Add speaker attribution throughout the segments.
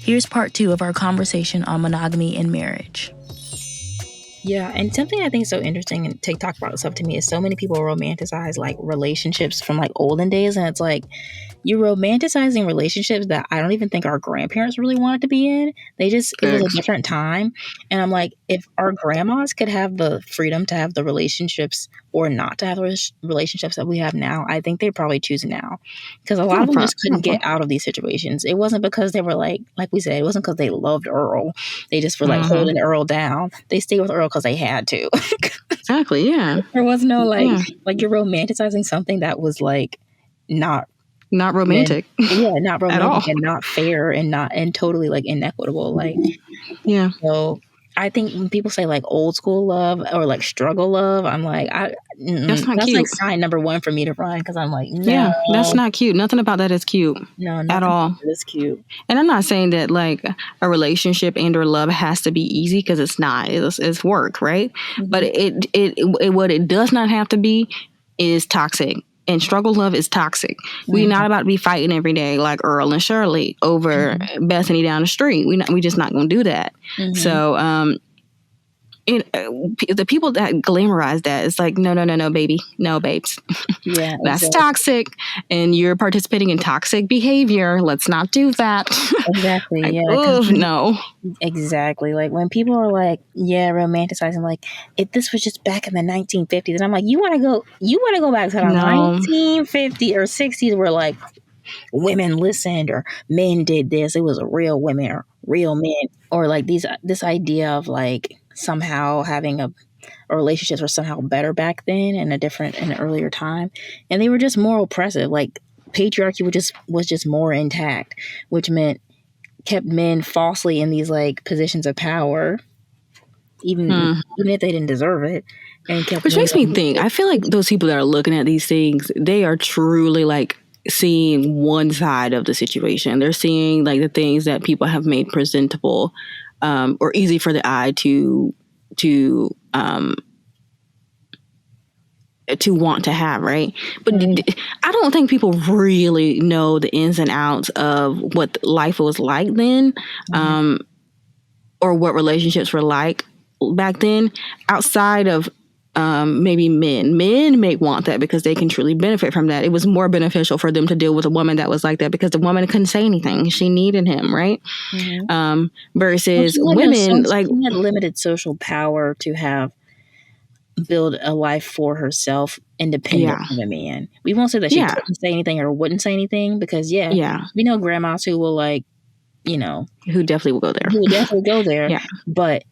Speaker 1: Here's part 2 of our conversation on monogamy in marriage.
Speaker 2: Yeah, and something I think is so interesting, and TikTok brought this up to me, is so many people romanticize like relationships from like olden days, and it's like you're romanticizing relationships that I don't even think our grandparents really wanted to be in. It was a different time, and I'm like, if our grandmas could have the freedom to have the relationships or not to have the relationships that we have now, I think they'd probably choose now, because a lot of them just couldn't get out of these situations. It wasn't because they were like we said, it wasn't because they loved Earl. They just were like holding Earl down. They stayed with Earl because they had to.
Speaker 3: Exactly. Yeah.
Speaker 2: There was no like you're romanticizing something that was like not
Speaker 3: romantic.
Speaker 2: Not romantic at all. And not fair and totally like inequitable. Like,
Speaker 3: yeah.
Speaker 2: So I think when people say like old school love or like struggle love, I'm like, that's
Speaker 3: cute.
Speaker 2: Like sign number 1 for me to run, because I'm like, no.
Speaker 3: Yeah, that's not cute. Nothing about that is cute.
Speaker 2: No,
Speaker 3: at all.
Speaker 2: It's cute.
Speaker 3: And I'm not saying that like a relationship and or love has to be easy, because it's not. It's work, right? Mm-hmm. But it what it does not have to be is toxic. And struggle love is toxic. Mm-hmm. We're not about to be fighting every day like Earl and Shirley over Bethany down the street. We just not going to do that. Mm-hmm. So the people that glamorize that, it's like, no, baby. No, babes.
Speaker 2: Yeah,
Speaker 3: that's toxic, and you're participating in toxic behavior. Let's not do that.
Speaker 2: Exactly.
Speaker 3: Like,
Speaker 2: yeah.
Speaker 3: No.
Speaker 2: Exactly. Like when people are like, romanticizing, like if this was just back in the 1950s, and I'm like, you want to go back to the 1950s or 60s where like women listened or men did this. It was a real women or real men, or like this idea of like somehow having a relationships were somehow better back then in an earlier time, and they were just more oppressive. Like patriarchy was just more intact, which kept men falsely in these like positions of power, even if they didn't deserve it. And
Speaker 3: which makes me think, I feel like those people that are looking at these things, they are truly like seeing one side of the situation. They're seeing like the things that people have made presentable or easy for the eye to want to have, right? But I don't think people really know the ins and outs of what life was like then, or what relationships were like back then, outside of maybe men. Men may want that because they can truly benefit from that. It was more beneficial for them to deal with a woman that was like that because the woman couldn't say anything. She needed him, right? Versus women, like,
Speaker 2: she had limited social power to build a life for herself independent of a man. We won't say that she couldn't say anything or wouldn't say anything, because we know grandmas who will
Speaker 3: who definitely will go there.
Speaker 2: Yeah. But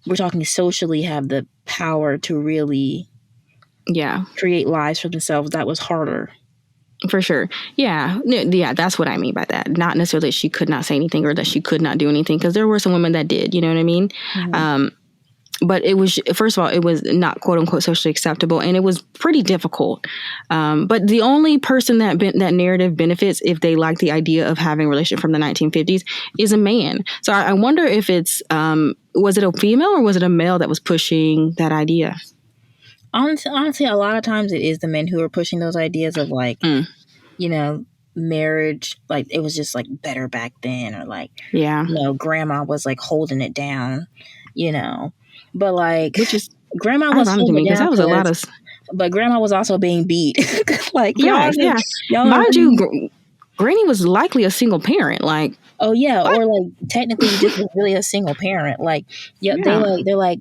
Speaker 2: we're talking socially have the power to really create lives for themselves. That was harder.
Speaker 3: For sure. Yeah. Yeah. That's what I mean by that. Not necessarily that she could not say anything or that she could not do anything, because there were some women that did, you know what I mean? Mm-hmm. But it was, first of all, it was not quote unquote socially acceptable, and it was pretty difficult. But the only person that narrative benefits if they like the idea of having a relationship from the 1950s is a man. So I wonder if it's, was it a female or was it a male that was pushing that idea?
Speaker 2: Honestly, a lot of times it is the men who are pushing those ideas of like, marriage, like it was just like better back then, or like, grandma was like holding it down, But like,
Speaker 3: which is
Speaker 2: grandma was
Speaker 3: holding it down, that was a lot of.
Speaker 2: But grandma was also being beat. Like
Speaker 3: y'all, mind you, Granny was likely a single parent. Like,
Speaker 2: oh yeah, what? Or like technically just was really a single parent. Like, they're like.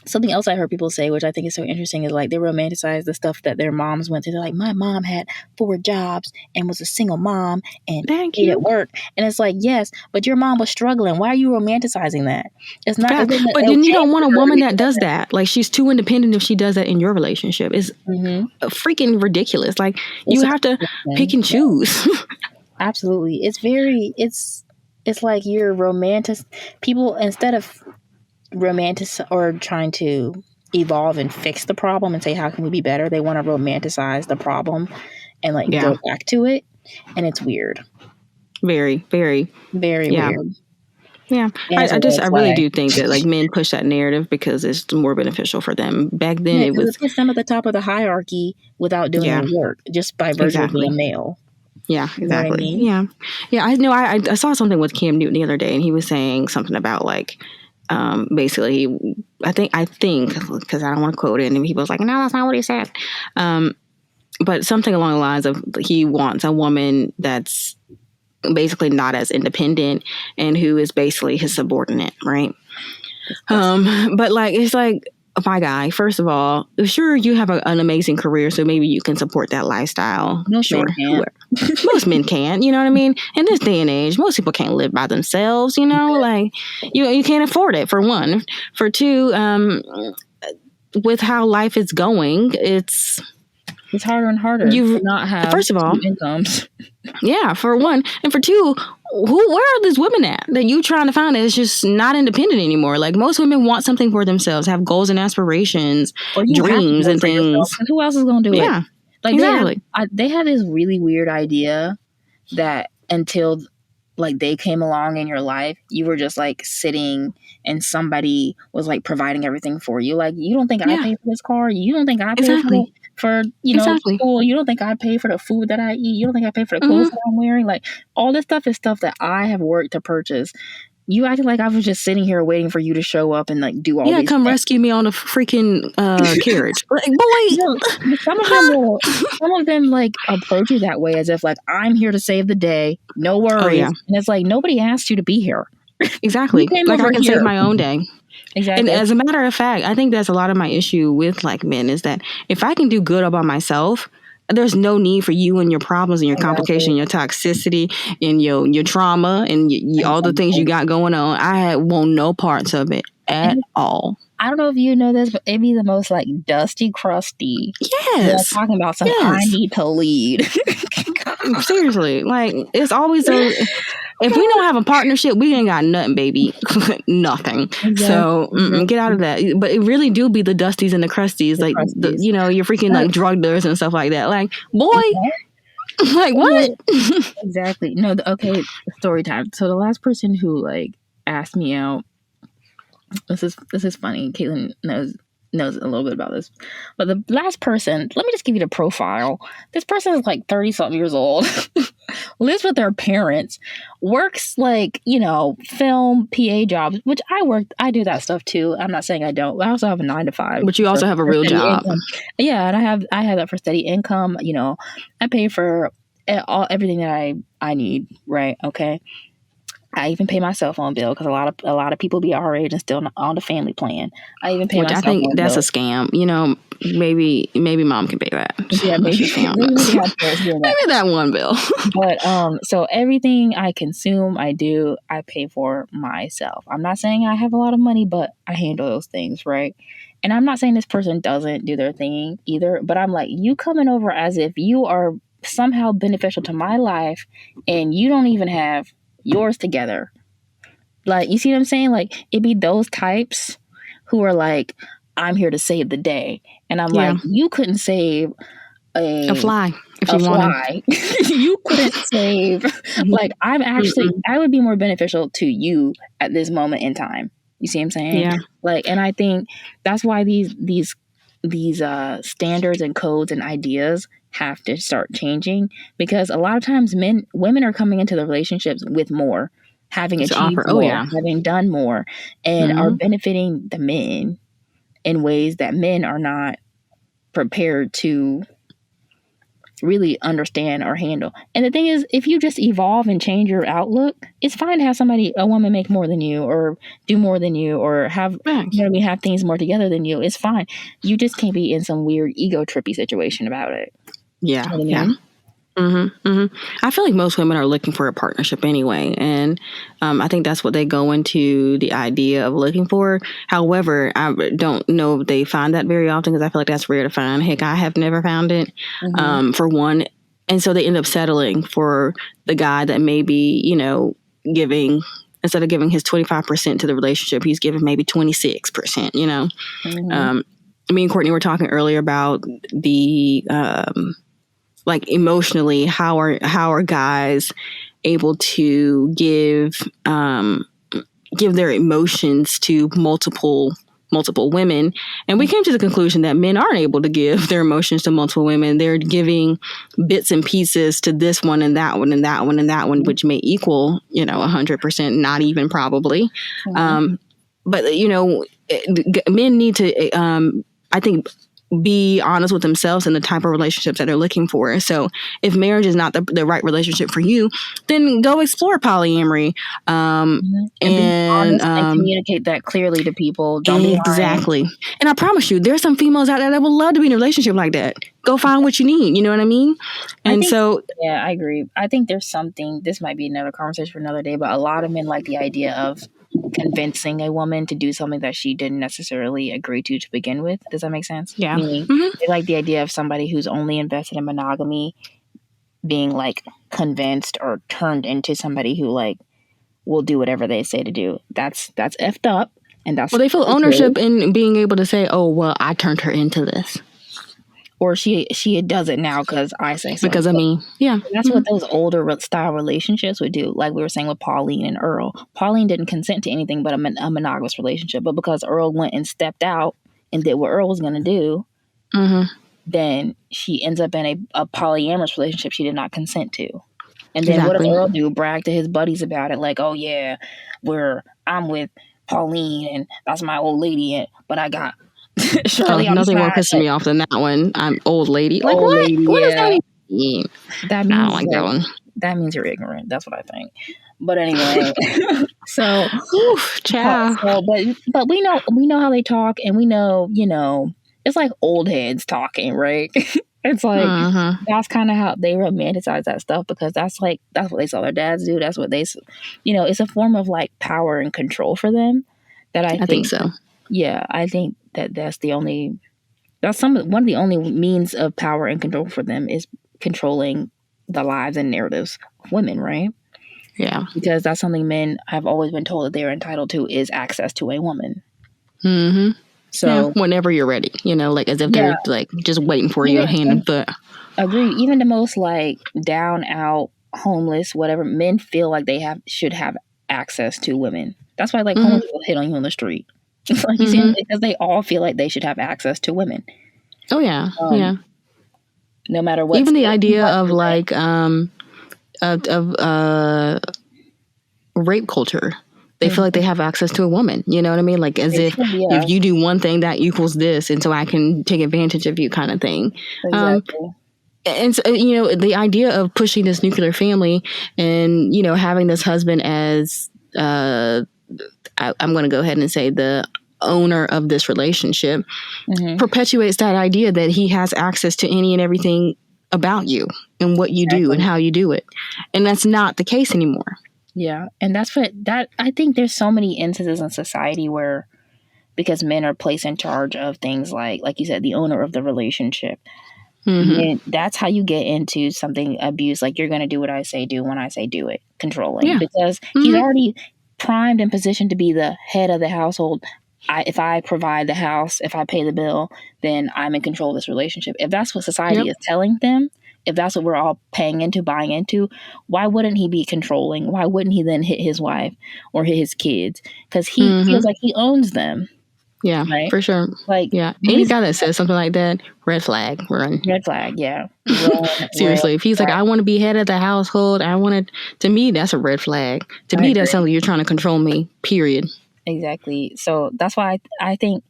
Speaker 2: Something else I heard people say, which I think is so interesting, is like they romanticize the stuff that their moms went through. They're like, my mom had 4 jobs and was a single mom and ate at work. And it's like, yes, but your mom was struggling. Why are you romanticizing that? It's not.
Speaker 3: But then you don't want a woman that does that. Like, she's too independent if she does that in your relationship. It's freaking ridiculous. Like, you have to pick and choose.
Speaker 2: Absolutely. It's like you're romantic. People, instead of romantic or trying to evolve and fix the problem and say how can we be better, they want to romanticize the problem and like go back to it, and it's weird. Very, very, very weird.
Speaker 3: Yeah, I really do think that like men push that narrative because it's more beneficial for them. Back then, it puts
Speaker 2: them at the top of the hierarchy without doing any work, just by virtue of being male.
Speaker 3: Yeah, exactly.
Speaker 2: You know what I mean?
Speaker 3: Yeah. I know. I saw something with Cam Newton the other day, and he was saying something about like, basically, I think because I don't want to quote it, and he was like, no, that's not what he said. But something along the lines of he wants a woman that's basically not as independent and who is basically his subordinate, right? But like, it's like, my guy, first of all, sure, you have an amazing career, so maybe you can support that lifestyle.
Speaker 2: Most
Speaker 3: sure.
Speaker 2: men can't.
Speaker 3: Most men can't, you know what I mean? In this day and age, most people can't live by themselves, you know? Like, you can't afford it, for one. For two, with how life is going, it's
Speaker 2: harder and harder to not have
Speaker 3: first of all,
Speaker 2: incomes.
Speaker 3: Yeah, for one. And for two, where are these women at that you trying to find that is just not independent anymore? Like, most women want something for themselves, have goals and aspirations, dreams and things.
Speaker 2: Who else is going to do it?
Speaker 3: Yeah,
Speaker 2: like
Speaker 3: exactly.
Speaker 2: They had this really weird idea that until like they came along in your life, you were just like sitting and somebody was like providing everything for you. Like, you don't think I pay for this car? You don't think I pay for school? You don't think I pay for the food that I eat? You don't think I pay for the clothes that I'm wearing? Like, all this stuff is stuff that I have worked to purchase. You acted like I was just sitting here waiting for you to show up and like do all these
Speaker 3: come
Speaker 2: things.
Speaker 3: Rescue me on a freaking carriage. Like, boy,
Speaker 2: some of them like approach you that way as if like, I'm here to save the day, no worries. And it's like, nobody asked you to be here.
Speaker 3: Exactly. Like, I can save my own day.
Speaker 2: Exactly.
Speaker 3: And as a matter of fact, I think that's a lot of my issue with like men is that if I can do good all by myself, there's no need for you and your problems and your complication, your toxicity and your trauma and all the things you got going on. I want no parts of it at all.
Speaker 2: I don't know if you know this, but it be the most like dusty, crusty.
Speaker 3: Yes.
Speaker 2: Talking about something I need to lead.
Speaker 3: Seriously. Like, it's always if we don't have a partnership, we ain't got nothing, baby. Nothing. Exactly. So get out of that. But it really do be the dusties and the crusties, like your freaking like drug dealers and stuff like that. Like, boy, like what?
Speaker 2: Exactly. No. Okay. Story time. So the last person who like asked me out. This is funny. Caitlin knows a little bit about this. But the last person, let me just give you the profile. This person is like 30-something years old, lives with their parents, works like, film PA jobs, which I do that stuff too. I'm not saying I don't. I also have a 9-to-5.
Speaker 3: But you also have a real job.
Speaker 2: Income. Yeah, and I have that for steady income. I pay for everything that I need, right? Okay. I even pay my cell phone bill because a lot of people be our age and still on the family plan. I even pay my cell phone bill. I think
Speaker 3: that's a scam. Maybe mom can pay that.
Speaker 2: Yeah, maybe
Speaker 3: that one bill.
Speaker 2: But so everything I consume, I pay for myself. I'm not saying I have a lot of money, but I handle those things, right? And I'm not saying this person doesn't do their thing either, but I'm like, you coming over as if you are somehow beneficial to my life and you don't even have yours together. Like, you see what I'm saying? Like, it be those types who are like, I'm here to save the day. And I'm like, you couldn't save a
Speaker 3: fly if you wanted.
Speaker 2: You couldn't save. Like, I would be more beneficial to you at this moment in time. You see what I'm saying?
Speaker 3: Yeah.
Speaker 2: Like, and I think that's why these standards and codes and ideas have to start changing, because a lot of times women are coming into the relationships with more, having achieved more, having done more, and are benefiting the men in ways that men are not prepared to really understand or handle. And the thing is, if you just evolve and change your outlook, it's fine to have a woman make more than you or do more than you or have have things more together than you. It's fine. You just can't be in some weird ego trippy situation about it.
Speaker 3: Yeah. You know what I mean? I feel like most women are looking for a partnership anyway. And I think that's what they go into the idea of looking for. However, I don't know if they find that very often because I feel like that's rare to find. Heck, I have never found it, for one. And so they end up settling for the guy that may be, giving, instead of giving his 25% to the relationship, he's giving maybe 26%, Me and Courtney were talking earlier about the like emotionally, how are guys able to give their emotions to multiple multiple women. And we came to the conclusion that men aren't able to give their emotions to multiple women. They're giving bits and pieces to this one and that one and that one and that one, which may equal, 100%, not even probably. But, men need to, I think, be honest with themselves and the type of relationships that they're looking for. So if marriage is not the right relationship for you, then go explore polyamory.
Speaker 2: And be honest and communicate that clearly to people. Don't
Speaker 3: exactly. Be lying. And I promise you, there's some females out there that would love to be in a relationship like that. Go find what you need. You know what I mean?
Speaker 2: Yeah, I agree. I think there's something, this might be another conversation for another day, but a lot of men like the idea of convincing a woman to do something that she didn't necessarily agree to begin with. Does that make sense?
Speaker 3: Yeah.
Speaker 2: Meaning, they like the idea of somebody who's only invested in monogamy being like convinced or turned into somebody who like will do whatever they say to do. That's effed up, and that's
Speaker 3: they feel ownership in being able to say, "Oh, well, I turned her into this."
Speaker 2: Or she does it now because I say so.
Speaker 3: Because of me. Yeah.
Speaker 2: That's what those older style relationships would do. Like we were saying with Pauline and Earl. Pauline didn't consent to anything but a monogamous relationship. But because Earl went and stepped out and did what Earl was going to do, then she ends up in a polyamorous relationship she did not consent to. And then what does Earl do? Brag to his buddies about it. Like, oh yeah, I'm with Pauline and that's my old lady. But I got...
Speaker 3: nothing more pisses me off than that one. I'm old lady. Like, what? Lady, what does that mean?
Speaker 2: That means,
Speaker 3: I don't like that one.
Speaker 2: That means you're ignorant. That's what I think. But anyway, so, but we know how they talk, and we know, it's like old heads talking, right? It's like that's kind of how they romanticize that stuff because that's what they saw their dads do. That's what they, it's a form of like power and control for them. That I think
Speaker 3: so.
Speaker 2: Yeah, I think that's one of the only means of power and control for them is controlling the lives and narratives of women, right?
Speaker 3: Yeah.
Speaker 2: Because that's something men have always been told that they're entitled to is access to a woman. So
Speaker 3: whenever you're ready, like as if they're like just waiting for you hand and foot.
Speaker 2: Agree. Even the most like down out homeless, whatever, men feel like they should have access to women. That's why like homeless people hit on you on the street. Like you see, because they all feel like they should have access to women.
Speaker 3: Oh yeah,
Speaker 2: no matter what.
Speaker 3: Even the idea of like rape culture, they feel like they have access to a woman. You know what I mean? Like as if you do one thing that equals this, and so I can take advantage of you, kind of thing.
Speaker 2: Exactly.
Speaker 3: And so, the idea of pushing this nuclear family and having this husband as I'm going to go ahead and say the owner of this relationship perpetuates that idea that he has access to any and everything about you and what you do and how you do it. And that's not the case anymore.
Speaker 2: Yeah. And I think there's so many instances in society where, because men are placed in charge of things like you said, the owner of the relationship. And that's how you get into something abuse. Like you're going to do what I say, do when I say do it. Controlling. Because he's already primed and positioned to be the head of the household. If I provide the house, if I pay the bill, then I'm in control of this relationship. If that's what society is telling them, if that's what we're all buying into, why wouldn't he be controlling? Why wouldn't he then hit his wife or hit his kids? Because he feels like he owns them.
Speaker 3: Yeah, right? For sure. Like, any guy that says something like that, red flag, run.
Speaker 2: Red flag, yeah.
Speaker 3: Seriously, if he's like, I want to be head of the household, to me, that's a red flag. To me, that's something you're trying to control me, period.
Speaker 2: Exactly. So that's why I think,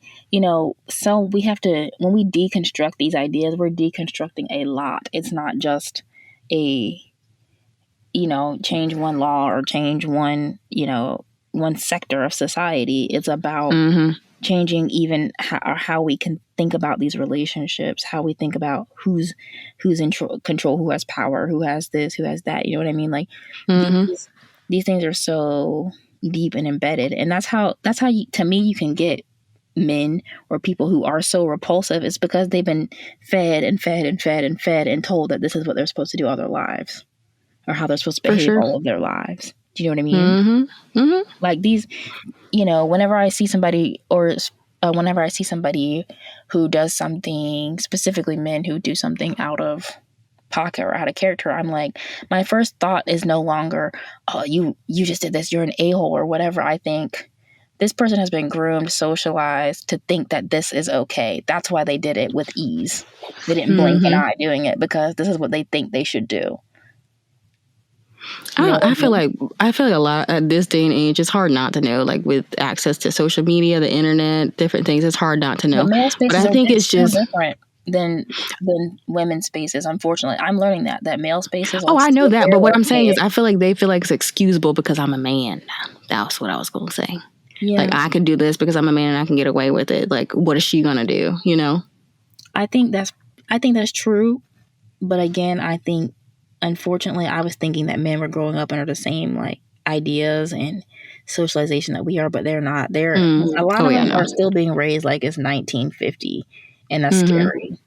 Speaker 2: so we have to, when we deconstruct these ideas, we're deconstructing a lot. It's not just a, change one law or change one sector of society. It's about changing even how we can think about these relationships, how we think about who's in control, who has power, who has this, who has that. You know what I mean? Like these things are so deep and embedded, and that's how to me you can get men or people who are so repulsive. It's because they've been fed and fed and fed and fed and told that this is what they're supposed to do all their lives, or how they're supposed to behave all of their lives. Do you know what I mean? Like these, whenever I see somebody whenever I see somebody who does something, specifically men who do something out of pocket or out of character, I'm like, my first thought is no longer, oh, you just did this, you're an a-hole or whatever. I think, this person has been groomed, socialized to think that this is okay. That's why they did it with ease. They didn't blink an eye doing it because this is what they think they should do.
Speaker 3: I feel like a lot at this day and age, it's hard not to know. Like with access to social media, the internet, different things, it's hard not to know. But I think it's just
Speaker 2: different than women's spaces. Unfortunately, I'm learning that male spaces.
Speaker 3: I know that. But what I'm saying is, I feel like they feel like it's excusable because I'm a man. That's what I was going to say. Yeah. Like I can do this because I'm a man and I can get away with it. Like what is she going to do? You know?
Speaker 2: I think that's true. But again, I think, unfortunately, I was thinking that men were growing up under the same like ideas and socialization that we are, but they're not. A lot of them are still being raised like it's 1950, and that's scary.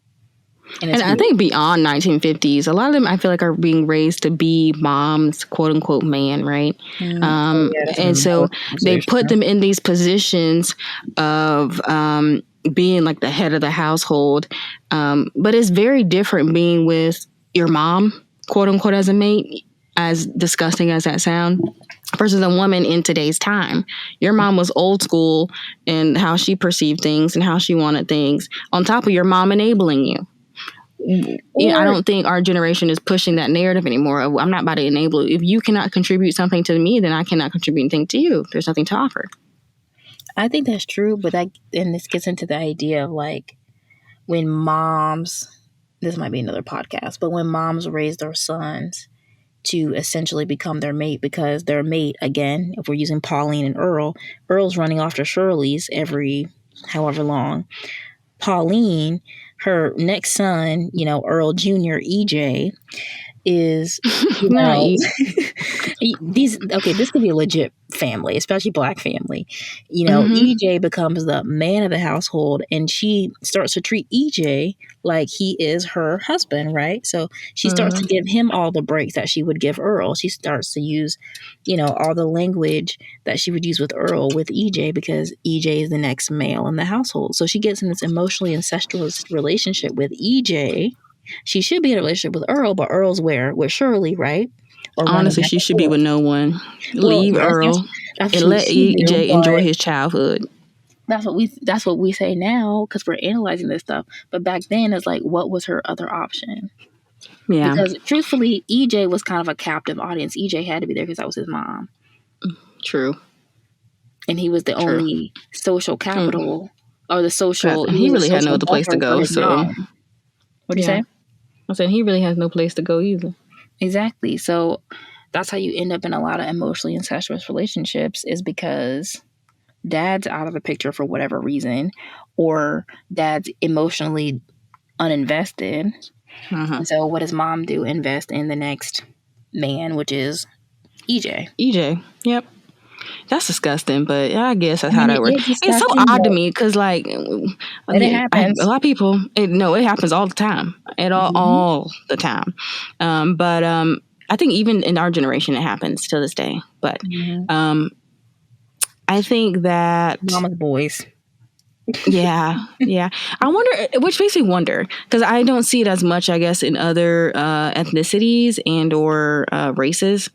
Speaker 3: And I think beyond 1950s, a lot of them I feel like are being raised to be moms, quote unquote, man, right? And so they put them in these positions of being like the head of the household. But it's very different being with your mom, quote unquote, as a mate, as disgusting as that sounds, versus a woman in today's time. Your mom was old school in how she perceived things and how she wanted things, on top of your mom enabling you. I don't think our generation is pushing that narrative anymore. I'm not about to enable you. If you cannot contribute something to me, then I cannot contribute anything to you. There's nothing to offer.
Speaker 2: I think that's true, but this gets into the idea of like when moms, this might be another podcast, but when moms raise their sons to essentially become their mate, because their mate, again, if we're using Pauline and Earl's running off to Shirley's every however long. Pauline, her next son, Earl Jr., EJ, is, this could be a legit family, especially Black family. EJ becomes the man of the household, and she starts to treat EJ like he is her husband, right? So she starts to give him all the breaks that she would give Earl. She starts to use, all the language that she would use with Earl with EJ, because EJ is the next male in the household. So she gets in this emotionally incestuous relationship with EJ. She should be in a relationship with Earl, but Earl's with Shirley, right?
Speaker 3: Honestly, she should be with no one. Leave Earl and let EJ enjoy his childhood.
Speaker 2: That's what we say now because we're analyzing this stuff. But back then, it's like, what was her other option? Yeah. Because truthfully, EJ was kind of a captive audience. EJ had to be there because that was his mom.
Speaker 3: True.
Speaker 2: And he was the only social capital or the social.
Speaker 3: He really had no other place to go. So,
Speaker 2: what do you say?
Speaker 3: I said he really has no place to go either.
Speaker 2: Exactly. So that's how you end up in a lot of emotionally incestuous relationships, is because dad's out of the picture for whatever reason, or dad's emotionally uninvested. So what does mom do? Invest in the next man, which is EJ.
Speaker 3: EJ. Yep. That's disgusting, but I guess that's how that works. It's so odd to me because, like,
Speaker 2: it happens.
Speaker 3: A lot of people, it happens all the time, all the time. But I think even in our generation, it happens to this day. But I think that
Speaker 2: mama's boys.
Speaker 3: Yeah. I wonder, which makes me wonder, because I don't see it as much, I guess, in other ethnicities and or races.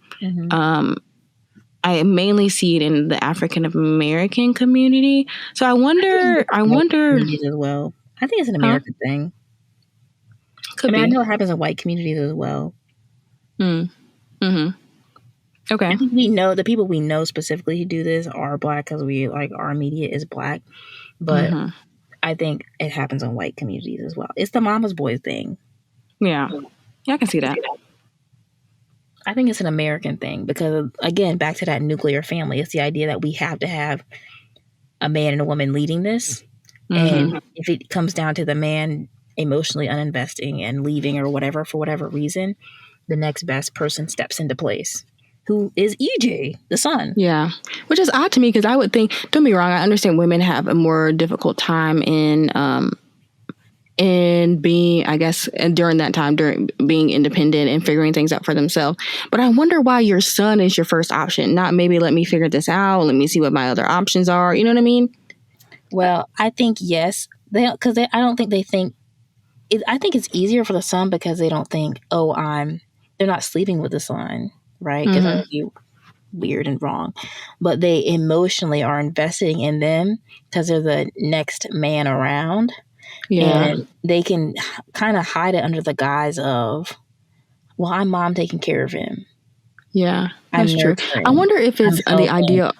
Speaker 3: I mainly see it in the African American community. So I wonder
Speaker 2: communities as well. I think it's an American thing. I know it happens in white communities as well.
Speaker 3: Okay.
Speaker 2: I think we know the people we know specifically who do this are Black because our media is Black. But I think it happens in white communities as well. It's the mama's boy thing.
Speaker 3: Yeah, I can see that.
Speaker 2: I think it's an American thing because, again, back to that nuclear family. It's the idea that we have to have a man and a woman leading this. And if it comes down to the man emotionally uninvesting and leaving or whatever, for whatever reason, the next best person steps into place, who is EJ, the son.
Speaker 3: Yeah, which is odd to me because I would think, don't be wrong, I understand women have a more difficult time in being, I guess, and during that time, during being independent and figuring things out for themselves. But I wonder why your son is your first option, not maybe let me figure this out, let me see what my other options are. You know what I mean?
Speaker 2: Well, I think yes, I don't think they think. I think it's easier for the son because they don't think, they're not sleeping with the son, right? Because weird and wrong, but they emotionally are investing in them because they're the next man around.
Speaker 3: Yeah.
Speaker 2: And they can kind of hide it under the guise of, well, I'm mom taking care of him.
Speaker 3: Yeah,
Speaker 2: I'm
Speaker 3: that's true.
Speaker 2: nurturing.
Speaker 3: I wonder if it's
Speaker 2: I'm
Speaker 3: the
Speaker 2: helping.
Speaker 3: idea.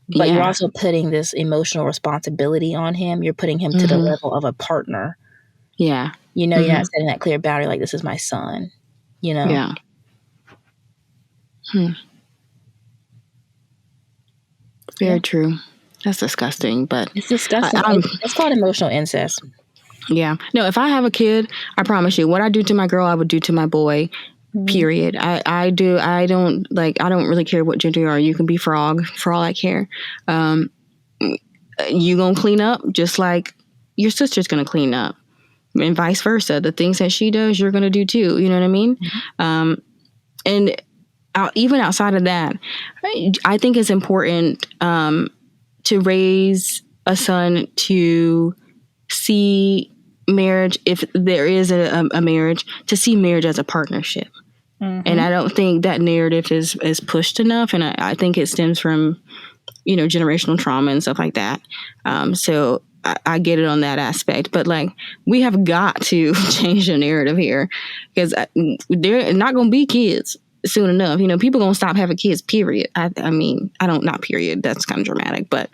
Speaker 2: But you're
Speaker 3: Yeah.
Speaker 2: also putting this emotional responsibility on him. You're putting him to the level of a partner.
Speaker 3: Yeah.
Speaker 2: You know, you're not setting that clear boundary like, this is my son, you know?
Speaker 3: Yeah. Very true. That's disgusting, but
Speaker 2: It's disgusting. It's called emotional incest.
Speaker 3: Yeah. No, if I have a kid, I promise you, what I do to my girl, I would do to my boy. Period. I don't really care what gender you are. You can be frog for all I care. You gonna clean up just like your sister's gonna clean up, and vice versa. The things that she does, you're gonna do too. You know what I mean? And even outside of that, I think it's important to raise a son to see marriage, if there is a marriage, to see marriage as a partnership. And I don't think that narrative is pushed enough. And I think it stems from, generational trauma and stuff like that. So I get it on that aspect. But like, we have got to change the narrative here, because they're not going to be kids soon enough. People going to stop having kids, period. I mean, not period. That's kind of dramatic. But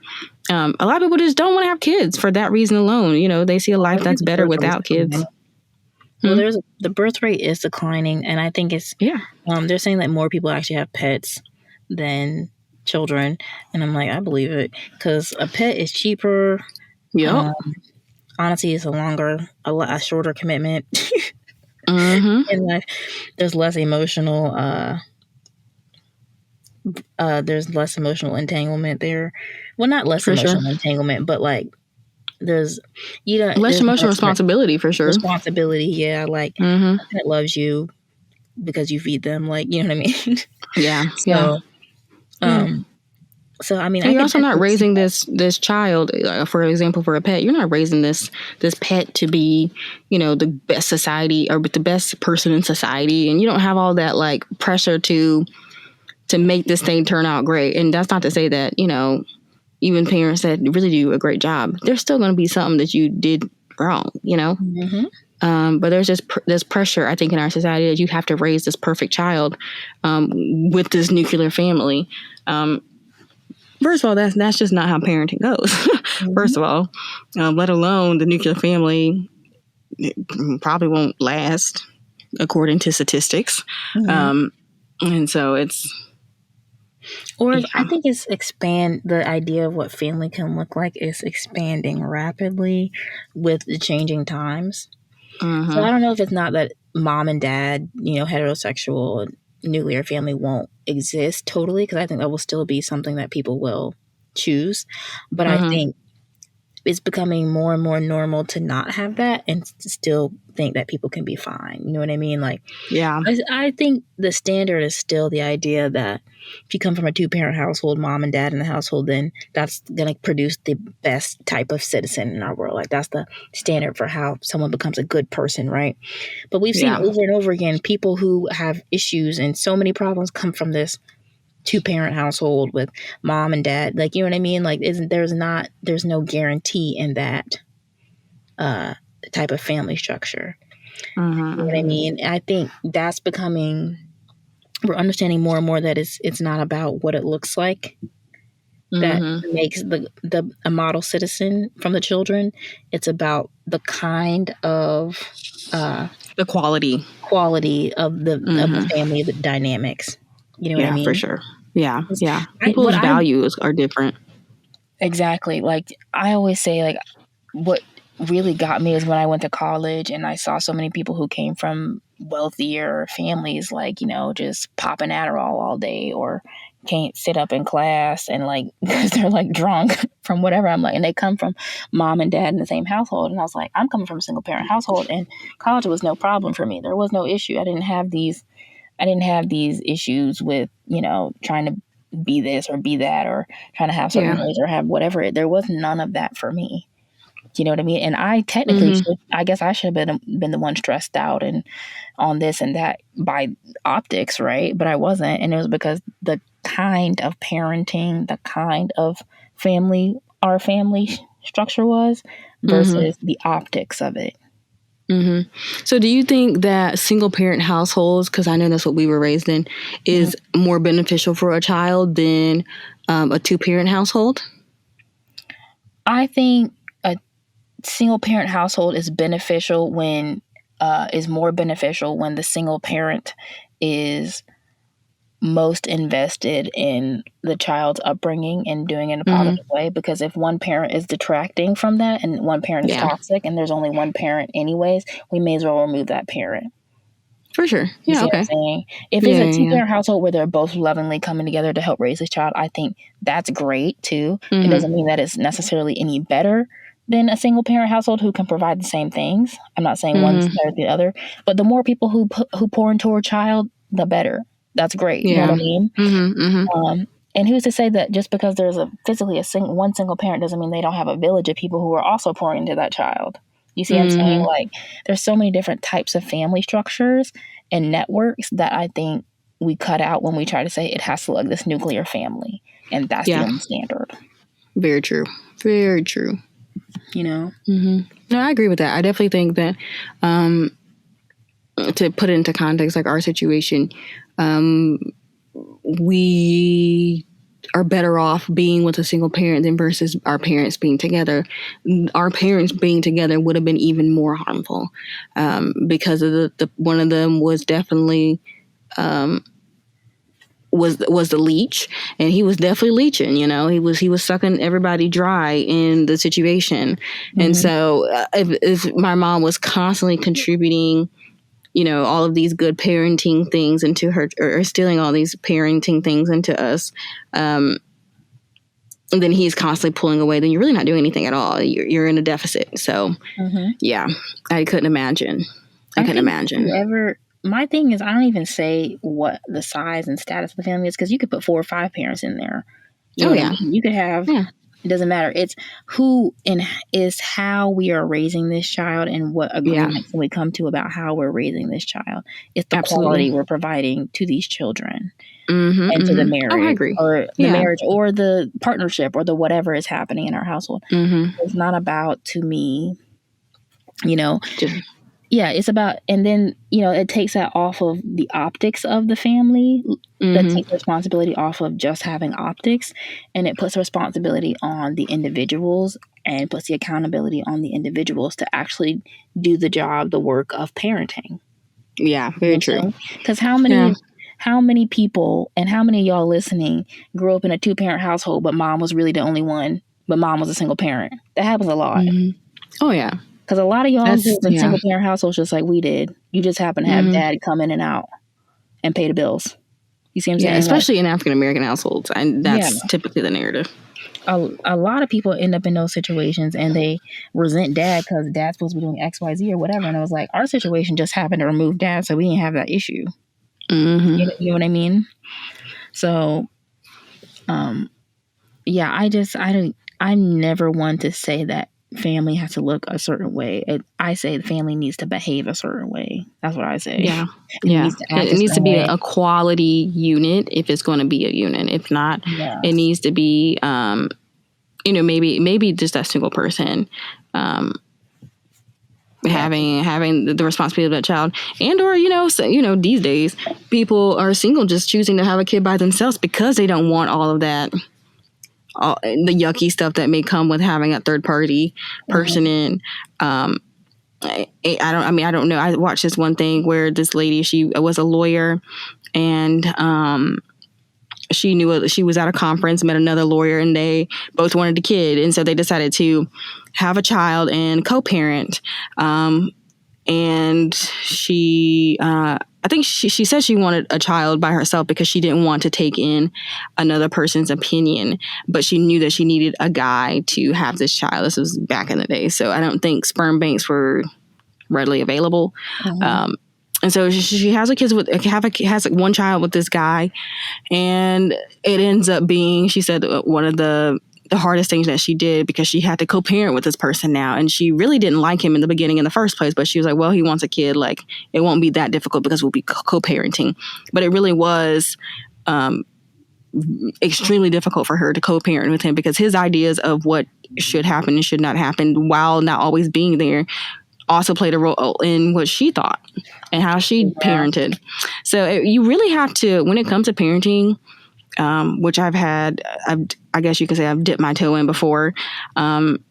Speaker 3: a lot of people just don't want to have kids for that reason alone. They see a life that's better without kids.
Speaker 2: Well, the birth rate is declining, and I think it's they're saying that more people actually have pets than children, and I'm like, I believe it, because a pet is cheaper.
Speaker 3: Yeah.
Speaker 2: Honestly, it's a shorter commitment in life. There's less emotional. There's less emotional entanglement there. Well, not less emotional entanglement, but like, there's
Speaker 3: less emotional responsibility for sure.
Speaker 2: Responsibility, yeah. Like, a pet loves you because you feed them, like, you know what I mean?
Speaker 3: Yeah.
Speaker 2: So I mean,
Speaker 3: you're also not raising this child, for example, for a pet. You're not raising this pet to be, the best society or the best person in society, and you don't have all that like pressure to make this thing turn out great. And that's not to say that even parents that really do a great job, there's still going to be something that you did wrong, but there's just this pressure, I think, in our society that you have to raise this perfect child with this nuclear family. First of all, that's just not how parenting goes. First of all, let alone the nuclear family probably won't last, according to statistics. And so it's...
Speaker 2: I think it's the idea of what family can look like is expanding rapidly with the changing times. So I don't know if it's not that mom and dad, heterosexual nuclear family won't exist totally, because I think that will still be something that people will choose. But I think it's becoming more and more normal to not have that and still think that people can be fine. You know what I mean? Like,
Speaker 3: yeah,
Speaker 2: I think the standard is still the idea that if you come from a 2-parent household, mom and dad in the household, then that's going to produce the best type of citizen in our world. Like, that's the standard for how someone becomes a good person, right? But we've seen over and over again, people who have issues and so many problems come from this 2-parent household with mom and dad. Like, you know what I mean? Like, there's no guarantee in that type of family structure. You know what I mean? I think that's becoming... We're understanding more and more that it's not about what it looks like that makes a model citizen from the children. It's about the kind of
Speaker 3: the quality
Speaker 2: of the family, the dynamics. You know what I mean?
Speaker 3: For sure. Yeah. People's values are different.
Speaker 1: Exactly. Like, I always say, like, what really got me is when I went to college and I saw so many people who came from wealthier families, like, just popping Adderall all day, or can't sit up in class, and like, because they're like drunk from whatever. I'm like, and they come from mom and dad in the same household. And I was like, I'm coming from a single parent household, and college was no problem for me. There was no issue. I didn't have these issues with, trying to be this or be that, or trying to have certain grades or have whatever. There was none of that for me. You know what I mean? And I technically, I guess I should have been the one stressed out and on this and that by optics, right? But I wasn't. And it was because the kind of parenting, the kind of family our family structure was versus the optics of it.
Speaker 3: Mm-hmm. So do you think that single parent households, because I know that's what we were raised in, is more beneficial for a child than a 2-parent household?
Speaker 1: I think a single parent household is beneficial is more beneficial when the single parent is most invested in the child's upbringing and doing it in a positive way. Because if one parent is detracting from that and one parent is toxic and there's only one parent anyways, we may as well remove that parent.
Speaker 3: For sure.
Speaker 1: You
Speaker 3: Yeah,
Speaker 1: see
Speaker 3: okay.
Speaker 1: what I'm saying? If it's a 2-parent household where they're both lovingly coming together to help raise this child, I think that's great too. It doesn't mean that it's necessarily any better than a single parent household who can provide the same things. I'm not saying one's better than the other, but the more people who pour into a child, the better. That's great. You know what I mean? And who's to say that just because there's one single parent doesn't mean they don't have a village of people who are also pouring into that child. You see what I'm saying? Like, there's so many different types of family structures and networks that I think we cut out when we try to say it has to look this nuclear family. And that's the only standard.
Speaker 3: Very true. Very true.
Speaker 1: You know?
Speaker 3: No, I agree with that. I definitely think that to put it into context, like our situation, we are better off being with a single parent than versus our parents being together. Our parents being together would have been even more harmful because of the one of them was definitely was the leech, and he was definitely leeching. You know, he was sucking everybody dry in the situation. And so if my mom was constantly contributing, you know, all of these good parenting things into her, or stealing all these parenting things into us, and then he's constantly pulling away, then you're really not doing anything at all. You're in a deficit. So, yeah, I couldn't imagine. I couldn't imagine.
Speaker 1: My thing is, I don't even say what the size and status of the family is, because you could put 4 or 5 parents in there. You know what I mean? You could have... Yeah. It doesn't matter. It's who and is how we are raising this child and what agreements we come to about how we're raising this child. It's the quality we're providing to these children and to the marriage or the marriage or the partnership or the whatever is happening in our household. It's not about, to me, you know, it's about, and then, you know, it takes that off of the optics of the family. That takes responsibility off of just having optics, and it puts responsibility on the individuals and puts the accountability on the individuals to actually do the job, the work of parenting.
Speaker 3: Yeah, very true.
Speaker 1: Because how many people and how many of y'all listening grew up in a 2-parent household, but mom was really the only one, but mom was a single parent? That happens a lot.
Speaker 3: Oh, yeah.
Speaker 1: Because a lot of y'all grew up in single parent households just like we did. You just happen to have dad come in and out and pay the bills. You see what I'm saying?
Speaker 3: Especially in African American households, and that's typically the narrative.
Speaker 1: A lot of people end up in those situations and they resent dad because dad's supposed to be doing X, Y, Z or whatever. And I was like, our situation just happened to remove dad, so we didn't have that issue. You know what I mean? So, I'm never one to say that family has to look a certain way. I say the family needs to behave a certain way. That's what I say. It
Speaker 3: needs to be a quality unit if it's going to be a unit. If not, it needs to be, you know, maybe just that single person having the responsibility of that child, and or, you know, so, you know, these days people are single just choosing to have a kid by themselves because they don't want all of that. All the yucky stuff that may come with having a third party person in. I don't know. I watched this one thing where this lady, she was a lawyer, and she knew she was at a conference, met another lawyer, and they both wanted a kid, and so they decided to have a child and co-parent. And she, I think she said she wanted a child by herself because she didn't want to take in another person's opinion, but she knew that she needed a guy to have this child. This was back in the day, so I don't think sperm banks were readily available. And so she has has one child with this guy, and it ends up being, she said, one of the hardest things that she did, because she had to co-parent with this person now, and she really didn't like him in the beginning in the first place, but she was like, well, he wants a kid, like it won't be that difficult because we'll be co-parenting. But it really was extremely difficult for her to co-parent with him because his ideas of what should happen and should not happen while not always being there also played a role in what she thought and how she parented. So you really have to, when it comes to parenting, which I guess you could say I've dipped my toe in before. You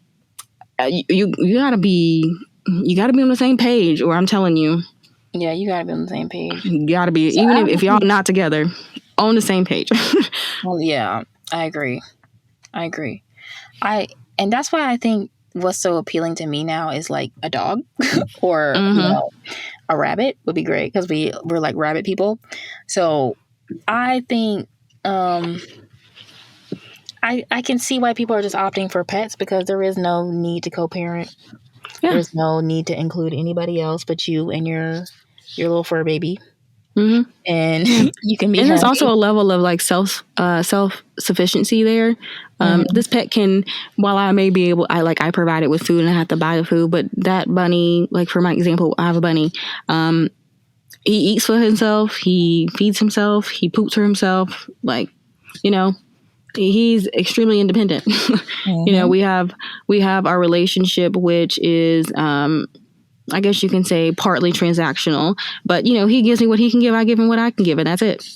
Speaker 3: gotta be on the same page, or I'm telling you.
Speaker 1: Yeah, you gotta be on the same page.
Speaker 3: You gotta be, so even if y'all not together, on the same page.
Speaker 1: Well, yeah, I agree. And that's why I think what's so appealing to me now is like a dog or a rabbit would be great because we're like rabbit people. So I think I can see why people are just opting for pets because there is no need to co-parent. Yeah. There's no need to include anybody else but you and your little fur baby. Mm-hmm. And you can be
Speaker 3: and there's also a level of like self-sufficiency there. This pet can, while I may be able, I provide it with food and I have to buy the food, but that bunny, like for my example, I have a bunny, he eats for himself, he feeds himself, he poops for himself, like, he's extremely independent. Mm-hmm. We have our relationship, which is I guess you can say partly transactional, but he gives me what he can give, I give him what I can give, and that's it.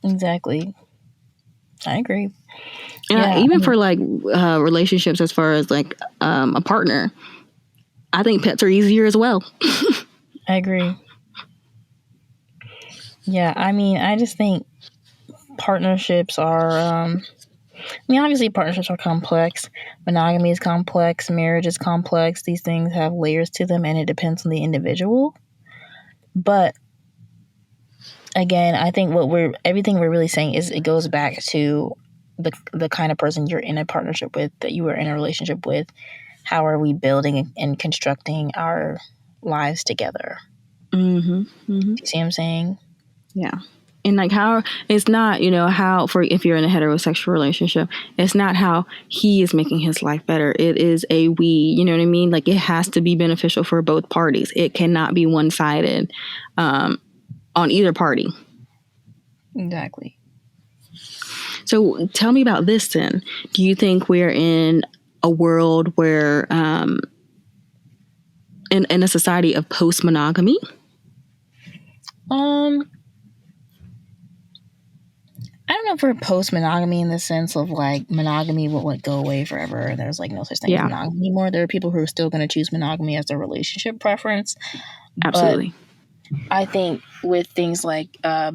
Speaker 1: Exactly. I agree.
Speaker 3: And even for like relationships, as far as like a partner, I think pets are easier as well.
Speaker 1: I agree. Yeah, I mean, I just think partnerships are obviously partnerships are complex. Monogamy is complex. Marriage is complex. These things have layers to them and it depends on the individual. But again, I think everything we're really saying is it goes back to the kind of person you're in a partnership with, that you are in a relationship with. How are we building and constructing our lives together? Mm-hmm. Mm-hmm. Do you see what I'm saying?
Speaker 3: Yeah. And like how it's not, how if you're in a heterosexual relationship, it's not how he is making his life better. It is a we, you know what I mean? Like it has to be beneficial for both parties. It cannot be one-sided on either party.
Speaker 1: Exactly.
Speaker 3: So tell me about this then. Do you think we're in a world where in a society of post-monogamy?
Speaker 1: I don't know if we're post-monogamy in the sense of like monogamy would go away forever. There's like no such thing as monogamy anymore. There are people who are still going to choose monogamy as their relationship preference.
Speaker 3: Absolutely.
Speaker 1: But I think with things like, I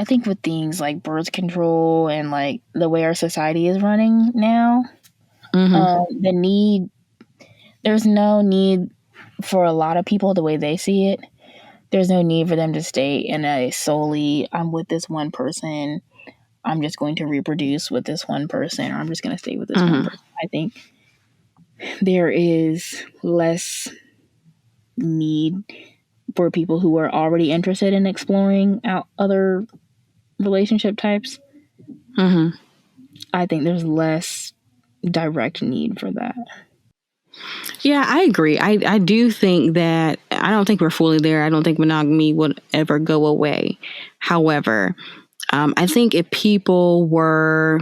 Speaker 1: think with things like birth control and like the way our society is running now, there's no need for a lot of people the way they see it. There's no need for them to stay in a solely, I'm with this one person, I'm just going to reproduce with this one person, or I'm just going to stay with this one person. I think there is less need for people who are already interested in exploring out other relationship types. Mm-hmm. I think there's less direct need for that.
Speaker 3: Yeah, I agree. I do think that I don't think we're fully there. I don't think monogamy would ever go away. However, I think if people were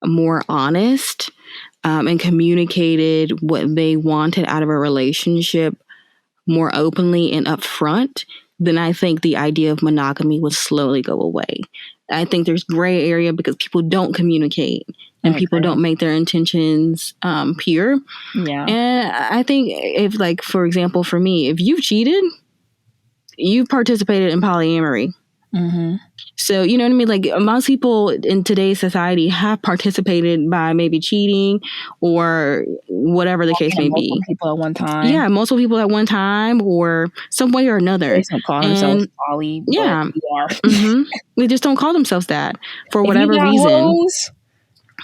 Speaker 3: more honest and communicated what they wanted out of a relationship more openly and upfront, then I think the idea of monogamy would slowly go away. I think there's gray area because people don't communicate and people don't make their intentions pure. Yeah. And I think if, like, for example, for me, if you've cheated, you've participated in polyamory. Mm-hmm. So, you know what I mean? Like, most people in today's society have participated by maybe cheating or whatever the case may be.
Speaker 1: Multiple people at one time.
Speaker 3: Yeah, multiple people at one time or some way or another.
Speaker 1: They don't call themselves poly.
Speaker 3: Yeah. Mm-hmm. They just don't call themselves that for whatever reason.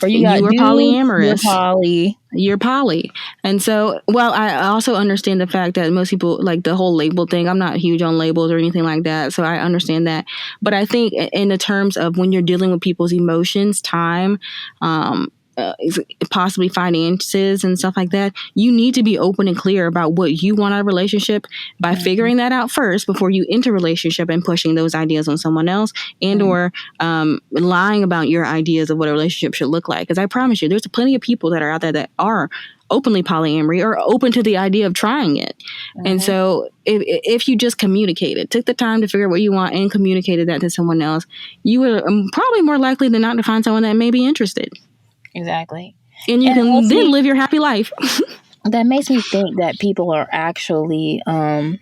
Speaker 1: Or you are polyamorous.
Speaker 3: You're poly. And so, well, I also understand the fact that most people, like the whole label thing, I'm not huge on labels or anything like that. So I understand that. But I think in the terms of when you're dealing with people's emotions, time, possibly finances and stuff like that, you need to be open and clear about what you want out of a relationship by figuring that out first before you enter a relationship and pushing those ideas on someone else and or lying about your ideas of what a relationship should look like. Because I promise you, there's plenty of people that are out there that are openly polyamory or open to the idea of trying it. And so if you just communicated, took the time to figure out what you want and communicated that to someone else, you were probably more likely than not to find someone that may be interested.
Speaker 1: Exactly.
Speaker 3: And you can then live your happy life.
Speaker 1: That makes me think that people are actually, that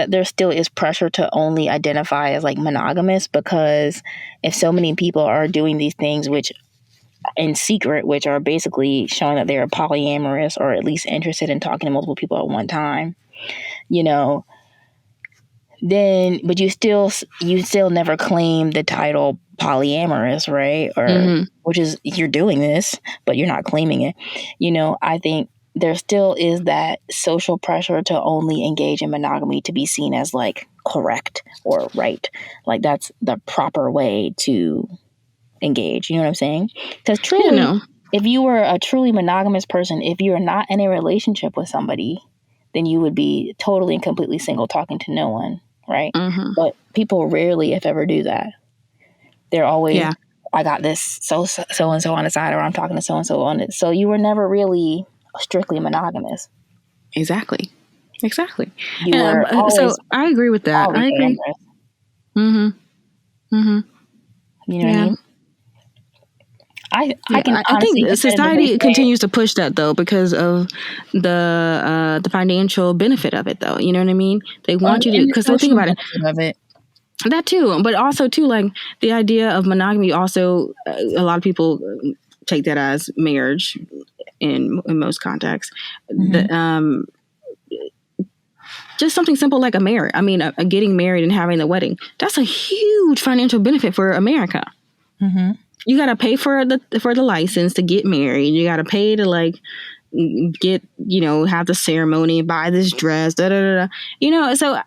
Speaker 1: there still is pressure to only identify as like monogamous, because if so many people are doing these things, which in secret, which are basically showing that they're polyamorous or at least interested in talking to multiple people at one time, you know, then, but you still never claim the title polyamorous, right? Or which is, you're doing this, but you're not claiming it. You know, I think there still is that social pressure to only engage in monogamy to be seen as like correct or right. Like that's the proper way to engage. You know what I'm saying? Because truly, if you were a truly monogamous person, if you're not in a relationship with somebody, then you would be totally and completely single, talking to no one, right? But people rarely, if ever, do that. They're always, I got this so and so on the side, or I'm talking to so and so on it. So you were never really strictly monogamous.
Speaker 3: Exactly.
Speaker 1: You were always,
Speaker 3: so I agree with that. I agree.
Speaker 1: You know what I mean? I
Speaker 3: think society continues to push that though because of the financial benefit of it though. You know what I mean? They want you to, because they think about it. That too, but also too, like the idea of monogamy. Also, a lot of people take that as marriage in most contexts. Just something simple like a marriage. I mean, getting married and having the wedding. That's a huge financial benefit for America. You got to pay for the license to get married. You got to pay to like get, you know, have the ceremony, buy this dress, you know. So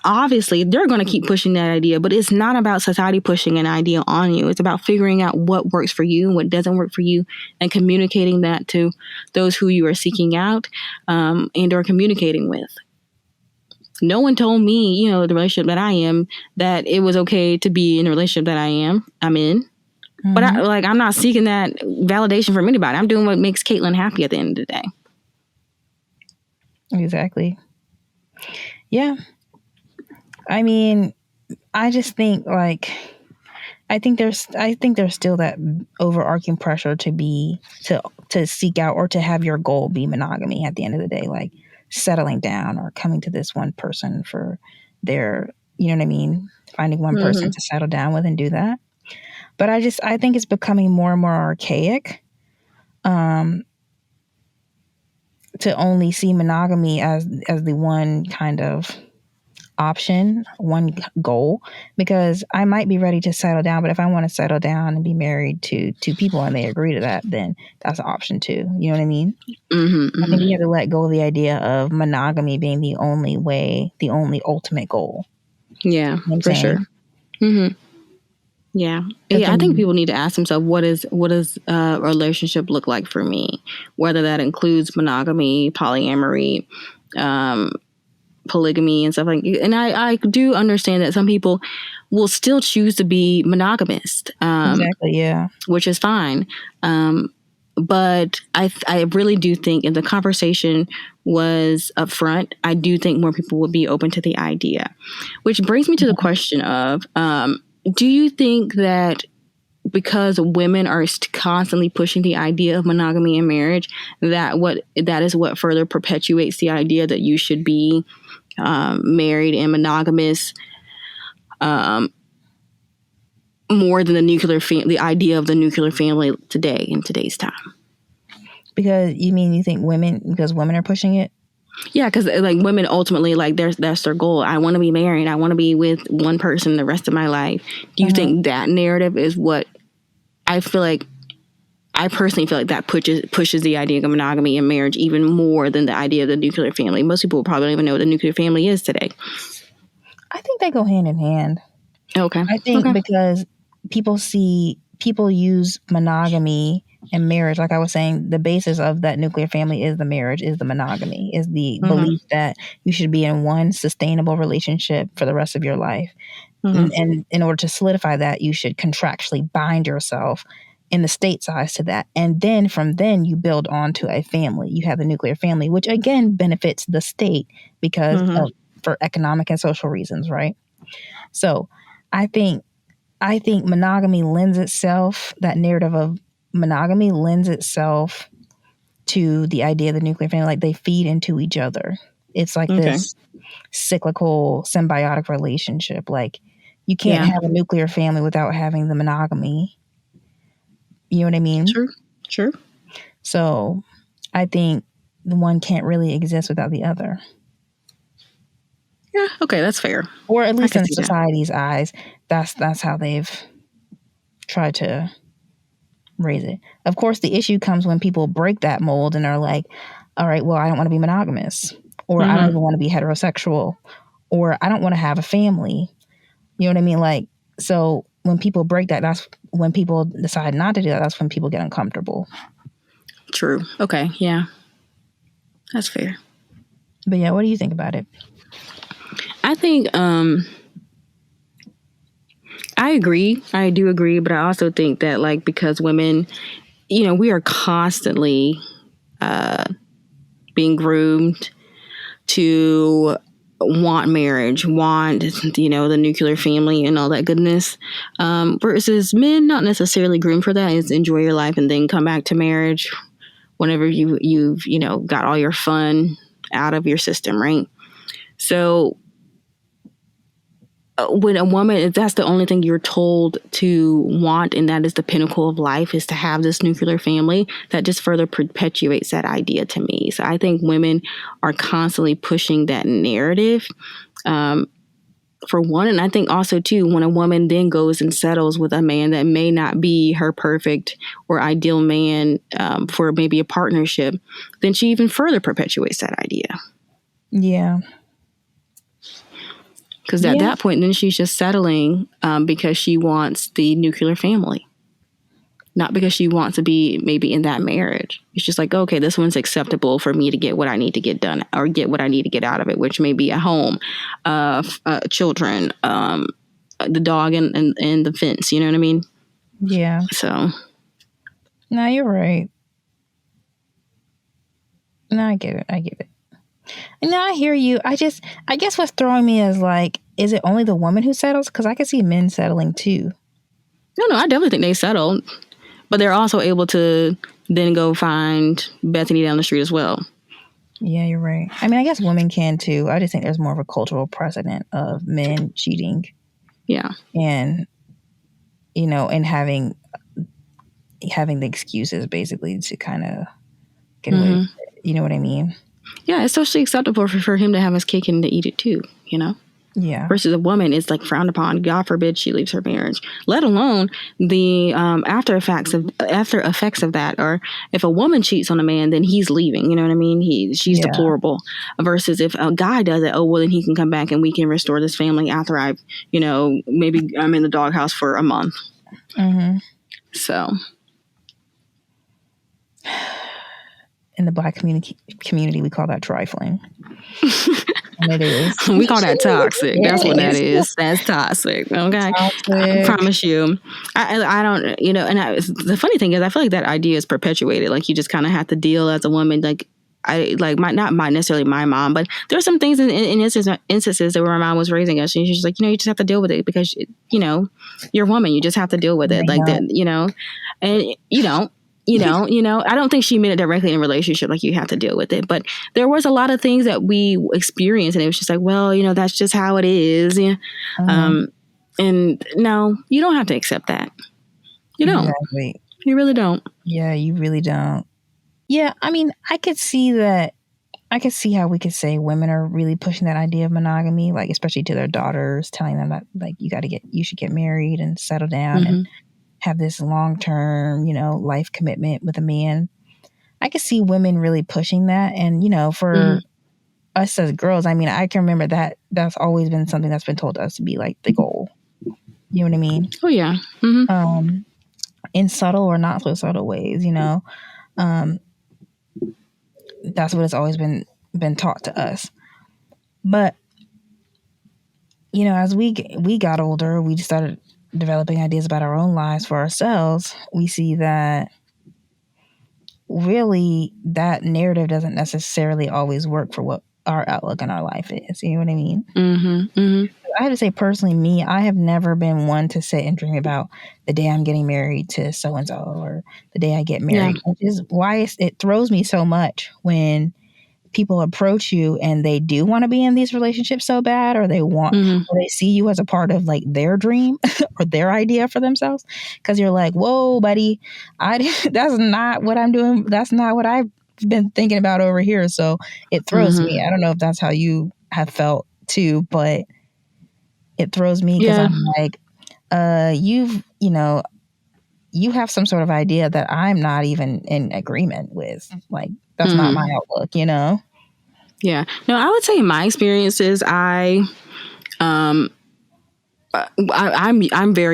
Speaker 3: obviously they're going to keep pushing that idea, but it's not about society pushing an idea on you. It's about figuring out what works for you and what doesn't work for you, and communicating that to those who you are seeking out and or communicating with. No one told me, you know, the relationship that I am, that it was okay to be in the relationship that I'm in. But I'm not seeking that validation from anybody. I'm doing what makes Catelyn happy at the end of the day.
Speaker 2: Exactly. Yeah. I mean, I just think like, I think there's still that overarching pressure to seek out or to have your goal be monogamy at the end of the day, like settling down or coming to this one person for their, you know what I mean? Finding one person to settle down with and do that. But I think it's becoming more and more archaic to only see monogamy as the one kind of option, one goal, because I might be ready to settle down, but if I want to settle down and be married to two people and they agree to that, then that's an option too. You know what I mean? I think you have to let go of the idea of monogamy being the only way, the only ultimate goal.
Speaker 3: Yeah, you know for sure. Yeah. I think people need to ask themselves, what does a relationship look like for me? Whether that includes monogamy, polyamory, polygamy and stuff like that. And I do understand that some people will still choose to be monogamous.
Speaker 2: Exactly, yeah.
Speaker 3: Which is fine. But I really do think if the conversation was upfront, I do think more people would be open to the idea. Which brings me to the question of, do you think that because women are constantly pushing the idea of monogamy in marriage, that is what further perpetuates the idea that you should be married and monogamous more than the idea of the nuclear family today in today's time?
Speaker 2: Because you think because women are pushing it?
Speaker 3: Yeah, because like women ultimately, like that's their goal. I want to be married. I want to be with one person the rest of my life. Do you think that narrative is what I feel like? I personally feel like that pushes the idea of monogamy in marriage even more than the idea of the nuclear family. Most people probably don't even know what the nuclear family is today.
Speaker 2: I think they go hand in hand.
Speaker 3: Okay.
Speaker 2: I think because people use monogamy And marriage, like I was saying, the basis of that nuclear family is the marriage, is the monogamy, is the belief that you should be in one sustainable relationship for the rest of your life. And in order to solidify that, you should contractually bind yourself in the state size to that. And then from then you build on to a family. You have the nuclear family, which again benefits the state because for economic and social reasons, right? So I think monogamy lends itself, that narrative of monogamy lends itself to the idea of the nuclear family. Like they feed into each other. It's like this cyclical symbiotic relationship. Like you can't have a nuclear family without having the monogamy. You know what I mean?
Speaker 3: True.
Speaker 2: So I think the one can't really exist without the other.
Speaker 3: Yeah, okay, that's fair.
Speaker 2: Or at least in society's eyes, that's how they've tried to raise it. Of course, the issue comes when people break that mold and are like, all right, well, I don't want to be monogamous, or I don't even want to be heterosexual, or I don't want to have a family. You know what I mean? Like, so when people break that, that's when people decide not to do that. That's when people get uncomfortable.
Speaker 3: True. Okay. Yeah. That's fair.
Speaker 2: But yeah, what do you think about it?
Speaker 3: I think, I agree. I do agree. But I also think that, like, because women, you know, we are constantly being groomed to want marriage, want, you know, the nuclear family and all that goodness. Versus men not necessarily groomed for that. Is enjoy your life and then come back to marriage whenever you've, you know, got all your fun out of your system, right? So when a woman, if that's the only thing you're told to want, and that is the pinnacle of life, is to have this nuclear family, that just further perpetuates that idea to me. So I think women are constantly pushing that narrative, for one. And I think also, too, when a woman then goes and settles with a man that may not be her perfect or ideal man for maybe a partnership, then she even further perpetuates that idea.
Speaker 2: Yeah.
Speaker 3: Because at that point, then she's just settling because she wants the nuclear family, not because she wants to be maybe in that marriage. It's just like, okay, this one's acceptable for me to get what I need to get done or get what I need to get out of it, which may be a home, children, the dog and the fence. You know what I mean?
Speaker 2: Yeah.
Speaker 3: So.
Speaker 2: No, you're right. No, I get it. No, I hear you. I guess what's throwing me is like, is it only the woman who settles? Because I can see men settling too.
Speaker 3: No, I definitely think they settle, but they're also able to then go find Bethany down the street as well.
Speaker 2: Yeah, you're right. I mean, I guess women can too. I just think there's more of a cultural precedent of men cheating.
Speaker 3: Yeah.
Speaker 2: And, you know, and having the excuses basically to kind of get away with it. You know what I mean?
Speaker 3: Yeah, it's socially acceptable for him to have his cake and to eat it too, you know?
Speaker 2: Yeah.
Speaker 3: Versus a woman, it's like frowned upon. God forbid she leaves her marriage. Let alone the after effects of that. Or if a woman cheats on a man, then he's leaving. You know what I mean? She's deplorable. Versus if a guy does it, oh well, then he can come back and we can restore this family after I've, you know, maybe I'm in the doghouse for a month.
Speaker 2: Mm-hmm.
Speaker 3: So.
Speaker 2: In the Black community, we call that trifling. And it is.
Speaker 3: We call that toxic. That's what that is. That's toxic. Okay. Toxic. I promise you. I don't, you know, and the funny thing is, I feel like that idea is perpetuated. Like you just kind of have to deal as a woman. Like not necessarily my mom, but there's some things in instances that where my mom was raising us, and she's like, you know, you just have to deal with it because, you know, you're a woman. You just have to deal with it. Like that, you know, and you don't. You know, I don't think she meant it directly in a relationship, like you have to deal with it. But there was a lot of things that we experienced, and it was just like, well, you know, that's just how it is. Yeah. And no, you don't have to accept that. You don't. Exactly. You really don't.
Speaker 2: Yeah, you really don't. Yeah, I mean, I could see that. I could see how we could say women are really pushing that idea of monogamy, like especially to their daughters, telling them that like you should get married and settle down and have this long-term, you know, life commitment with a man. I could see women really pushing that. And, you know, for us as girls, I mean, I can remember that that's always been something that's been told to us to be like the goal. You know what I mean?
Speaker 3: Oh, yeah.
Speaker 2: in subtle or not so subtle ways, you know. That's what it's always been taught to us. But you know, as we got older, we started developing ideas about our own lives for ourselves. We see that really that narrative doesn't necessarily always work for what our outlook on our life is. You know what I mean?
Speaker 3: Mm-hmm. Mm-hmm.
Speaker 2: I have to say, personally, me, I have never been one to sit and dream about the day I'm getting married to so and so or the day I get married, which is why it throws me so much when people approach you and they do want to be in these relationships so bad, or they want, or they see you as a part of like their dream or their idea for themselves. Cause you're like, whoa, buddy, that's not what I'm doing. That's not what I've been thinking about over here. So it throws me. I don't know if that's how you have felt too, but it throws me because I'm like, you have some sort of idea that I'm not even in agreement with. Like, that's not my outlook, you know?
Speaker 3: Yeah. No, I would say in my experiences, I'm very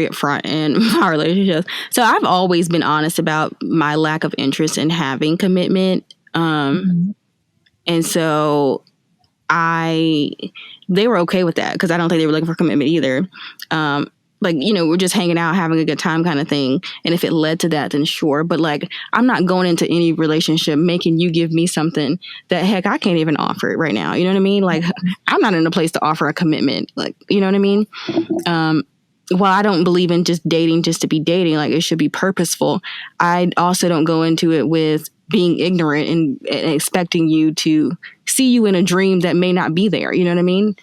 Speaker 3: upfront in my relationships. So I've always been honest about my lack of interest in having commitment. And so they were okay with that because I don't think they were looking for commitment either. Like, you know, we're just hanging out, having a good time kind of thing. And if it led to that, then sure. But like, I'm not going into any relationship making you give me something that, heck, I can't even offer it right now. You know what I mean? Like, I'm not in a place to offer a commitment. Like, you know what I mean? While I don't believe in just dating just to be dating, like it should be purposeful, I also don't go into it with being ignorant and expecting you to see you in a dream that may not be there. You know what I mean?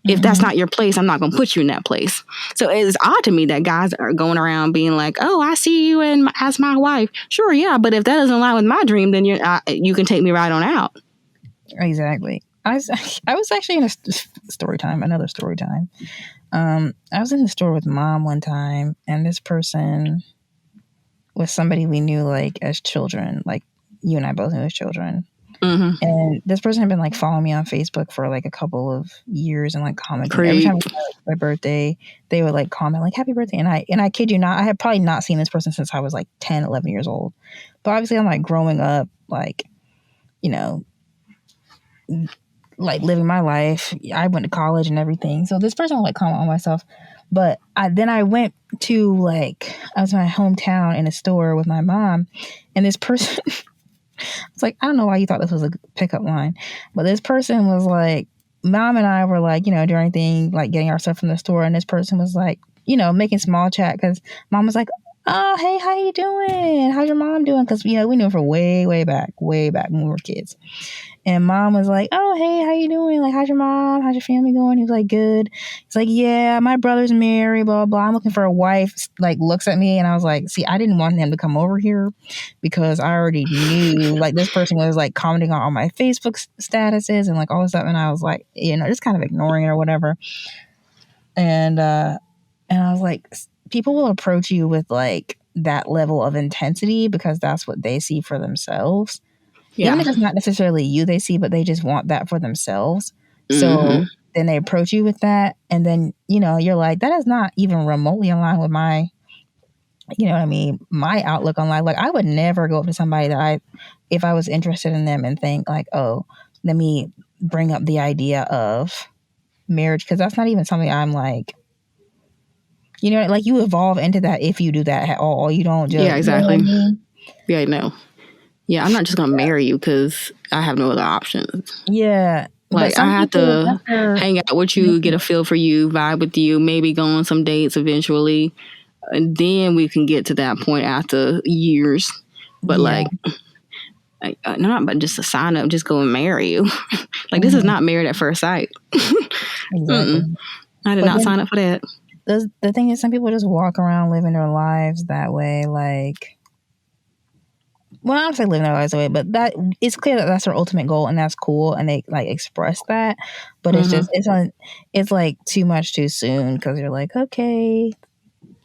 Speaker 3: If that's not your place, I'm not going to put you in that place. So it's odd to me that guys are going around being like, oh, I see you as my wife. Sure, yeah. But if that doesn't align with my dream, then you can take me right on out.
Speaker 2: Exactly. I was actually in another story time. I was in the store with Mom one time, and this person was somebody we knew like as children, like you and I both knew as children. And this person had been like following me on Facebook for like a couple of years and like commenting every time it was my birthday. They would like comment like happy birthday. And I kid you not, I had probably not seen this person since I was like 10, 11 years old. But obviously I'm like growing up, like, you know, like living my life. I went to college and everything. So this person would like comment on myself. But I went to like, I was in my hometown in a store with my mom, and this person it's like, I don't know why you thought this was a pickup line, but this person was like, Mom and I were like, you know, doing anything like getting our stuff from the store, and this person was like, you know, making small chat because Mom was like, oh, hey, how you doing? How's your mom doing? Because, you know, we knew her for way back when we were kids. And Mom was like, oh, hey, how you doing? Like, how's your mom? How's your family going? He was like, good. He's like, yeah, my brother's married, blah, blah. I'm looking for a wife. Like, looks at me. And I was like, see, I didn't want him to come over here because I already knew, like, this person was, like, commenting on all my Facebook statuses and, like, all this stuff. And I was like, you know, just kind of ignoring it or whatever. And I was like, people will approach you with, like, that level of intensity because that's what they see for themselves. Yeah. Even if it's not necessarily you they see, but they just want that for themselves. So then they approach you with that. And then, you know, you're like, that is not even remotely in line with my, you know what I mean, my outlook on life. Like, I would never go up to somebody that if I was interested in them and think like, oh, let me bring up the idea of marriage. Because that's not even something I'm like, you know, like you evolve into that if you do that at all. You don't just.
Speaker 3: Yeah, exactly.
Speaker 2: You know what I mean?
Speaker 3: Yeah, I know. Yeah, I'm not just going to marry you because I have no other options.
Speaker 2: Yeah.
Speaker 3: Like, I have to hang out with you, get a feel for you, vibe with you, maybe go on some dates eventually. And then we can get to that point after years. But, like, not but just to sign up, just go and marry you. Like, this is not married at first sight. Exactly. I did not sign up for that.
Speaker 2: The thing is, some people just walk around living their lives that way, like... Well, I don't say living their lives away, but that it's clear that that's their ultimate goal, and that's cool, and they like express that. But it's just it's like too much too soon because you're like, okay,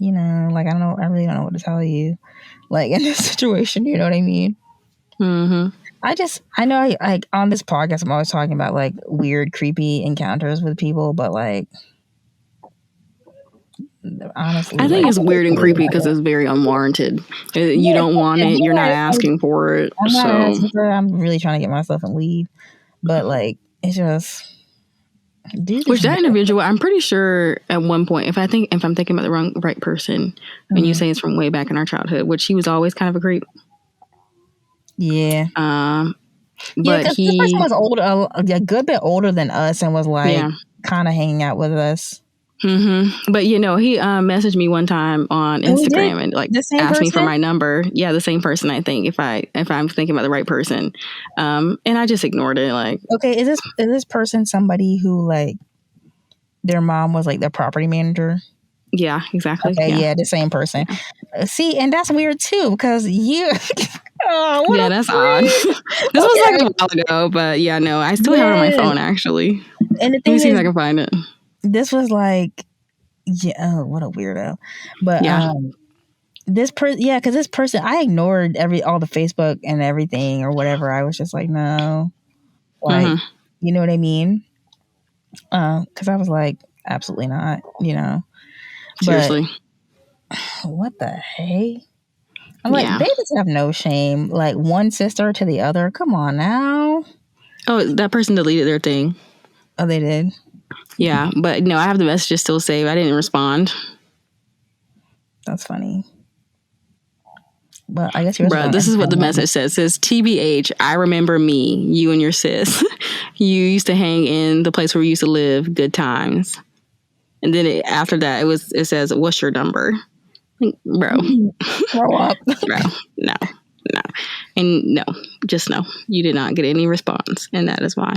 Speaker 2: you know, like I really don't know what to tell you, like in this situation, you know what I mean? I know, like on this podcast, I'm always talking about like weird, creepy encounters with people, but like honestly,
Speaker 3: I think
Speaker 2: like,
Speaker 3: it's weird and creepy because it's very unwarranted. You don't want it. You're not asking for it.
Speaker 2: I'm not
Speaker 3: So,
Speaker 2: asking for it. I'm really trying to get myself and leave. But like, it's just, dude.
Speaker 3: which that individual, I'm pretty sure at one point, if I'm thinking about the right person, and you say it's from way back in our childhood, which he was always kind of a creep.
Speaker 2: Yeah.
Speaker 3: But
Speaker 2: this person was older, a good bit older than us, and was like kind of hanging out with us.
Speaker 3: Mm-hmm. But he messaged me one time on Instagram and like asked me for my number. Yeah, the same person. I think if I'm thinking about the right person, and I just ignored it. Like,
Speaker 2: okay, is this person somebody who like their mom was like their property manager?
Speaker 3: Yeah, exactly.
Speaker 2: Okay, yeah, the same person. See, and that's weird too because you. Oh,
Speaker 3: yeah, that's odd. This was like a while ago, but yeah, no, I still have it on my phone actually.
Speaker 2: And the thing
Speaker 3: Let me see if I can find it.
Speaker 2: This was like, yeah, oh, what a weirdo. But because this person, I ignored all the Facebook and everything or whatever. I was just like, no, like, you know what I mean? Because I was like, absolutely not,
Speaker 3: Seriously.
Speaker 2: But what the hey? I'm like, they just have no shame. Like one sister to the other. Come on now.
Speaker 3: Oh, that person deleted their thing.
Speaker 2: Oh, they did?
Speaker 3: Yeah, but no, I have the messages still saved. I didn't respond.
Speaker 2: That's funny. But I guess
Speaker 3: Bruh, this is what the message says. It says, TBH, I remember me, you and your sis. You used to hang in the place where we used to live. Good times. And then after that, it says, what's your number? Like, bro.
Speaker 2: Grow up.
Speaker 3: Bro, no. And no, just no. You did not get any response. And that is why.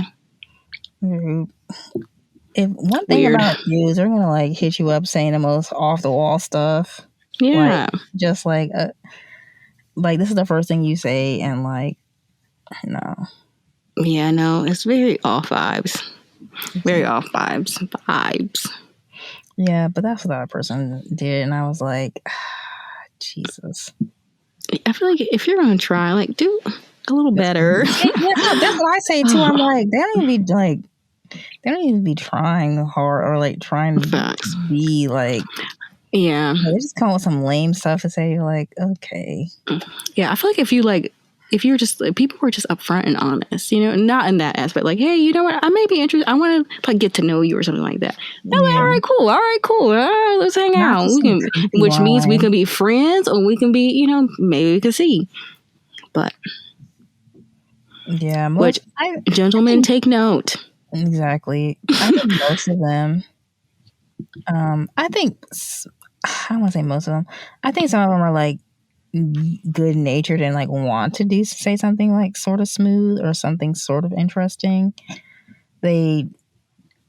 Speaker 2: If one thing about you is they're going to like hit you up saying the most off the wall stuff.
Speaker 3: Yeah.
Speaker 2: Like, just like this is the first thing you say, and like, no.
Speaker 3: Yeah, no, it's very off vibes. Very off vibes.
Speaker 2: Yeah, but that's what that person did, and I was like, Jesus.
Speaker 3: I feel like if you're gonna try, like, do a little better.
Speaker 2: Yeah, that's what I say too. I'm like, they don't even be trying hard or like trying to be like.
Speaker 3: Yeah,
Speaker 2: they just come with some lame stuff to say. You're like, okay.
Speaker 3: Yeah, I feel like if you're just like, people were just upfront and honest, not in that aspect. Like, hey, you know what? I may be interested. I want to like get to know you or something like that. Yeah. Like, all right, cool. Let's hang out. Which means we can be friends, or we can be, maybe we can see. But
Speaker 2: yeah,
Speaker 3: gentlemen, take note.
Speaker 2: Exactly. I think most of them. I don't want to say most of them. I think some of them are like good natured and like want to say something like sort of smooth or something sort of interesting. I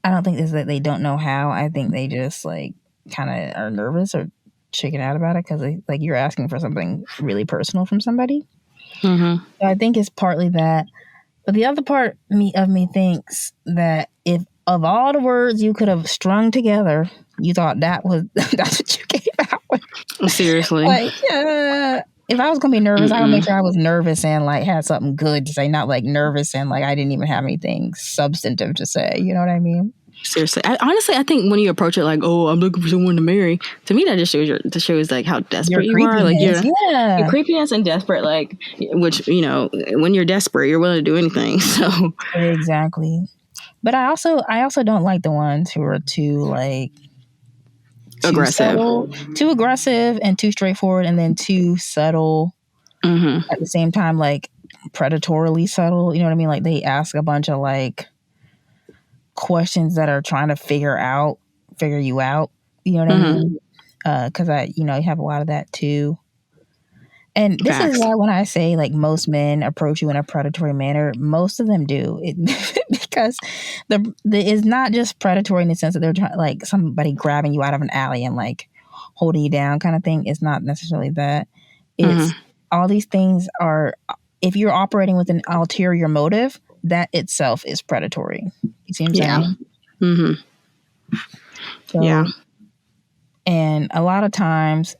Speaker 2: don't think it's that they don't know how. I think they just like kind of are nervous or chicken out about it because like you're asking for something really personal from somebody.
Speaker 3: Mm-hmm.
Speaker 2: So I think it's partly that, but the other part of me thinks that if of all the words you could have strung together, you thought that's what you gave out with.
Speaker 3: Seriously.
Speaker 2: Like, if I was going to be nervous, I would make sure I was nervous and like had something good to say, not like nervous and like I didn't even have anything substantive to say. You know what I mean?
Speaker 3: Seriously. I think when you approach it like, oh, I'm looking for someone to marry, to me that just shows like how desperate you are. Like your creepiness and desperate, like, which, when you're desperate, you're willing to do anything. So
Speaker 2: exactly. But I also don't like the ones who are too like
Speaker 3: aggressive
Speaker 2: and too straightforward, and then too subtle at the same time, like predatorily subtle. You know what I mean? Like they ask a bunch of like questions that are trying to figure you out. You know what I mean? Because you have a lot of that too. And this is why when I say like most men approach you in a predatory manner, most of them do it because it's not just predatory in the sense that they're trying like somebody grabbing you out of an alley and like holding you down kind of thing. It's not necessarily that. It's all these things are, if you're operating with an ulterior motive, that itself is predatory. You see what I'm saying? So,
Speaker 3: yeah.
Speaker 2: And a lot of times,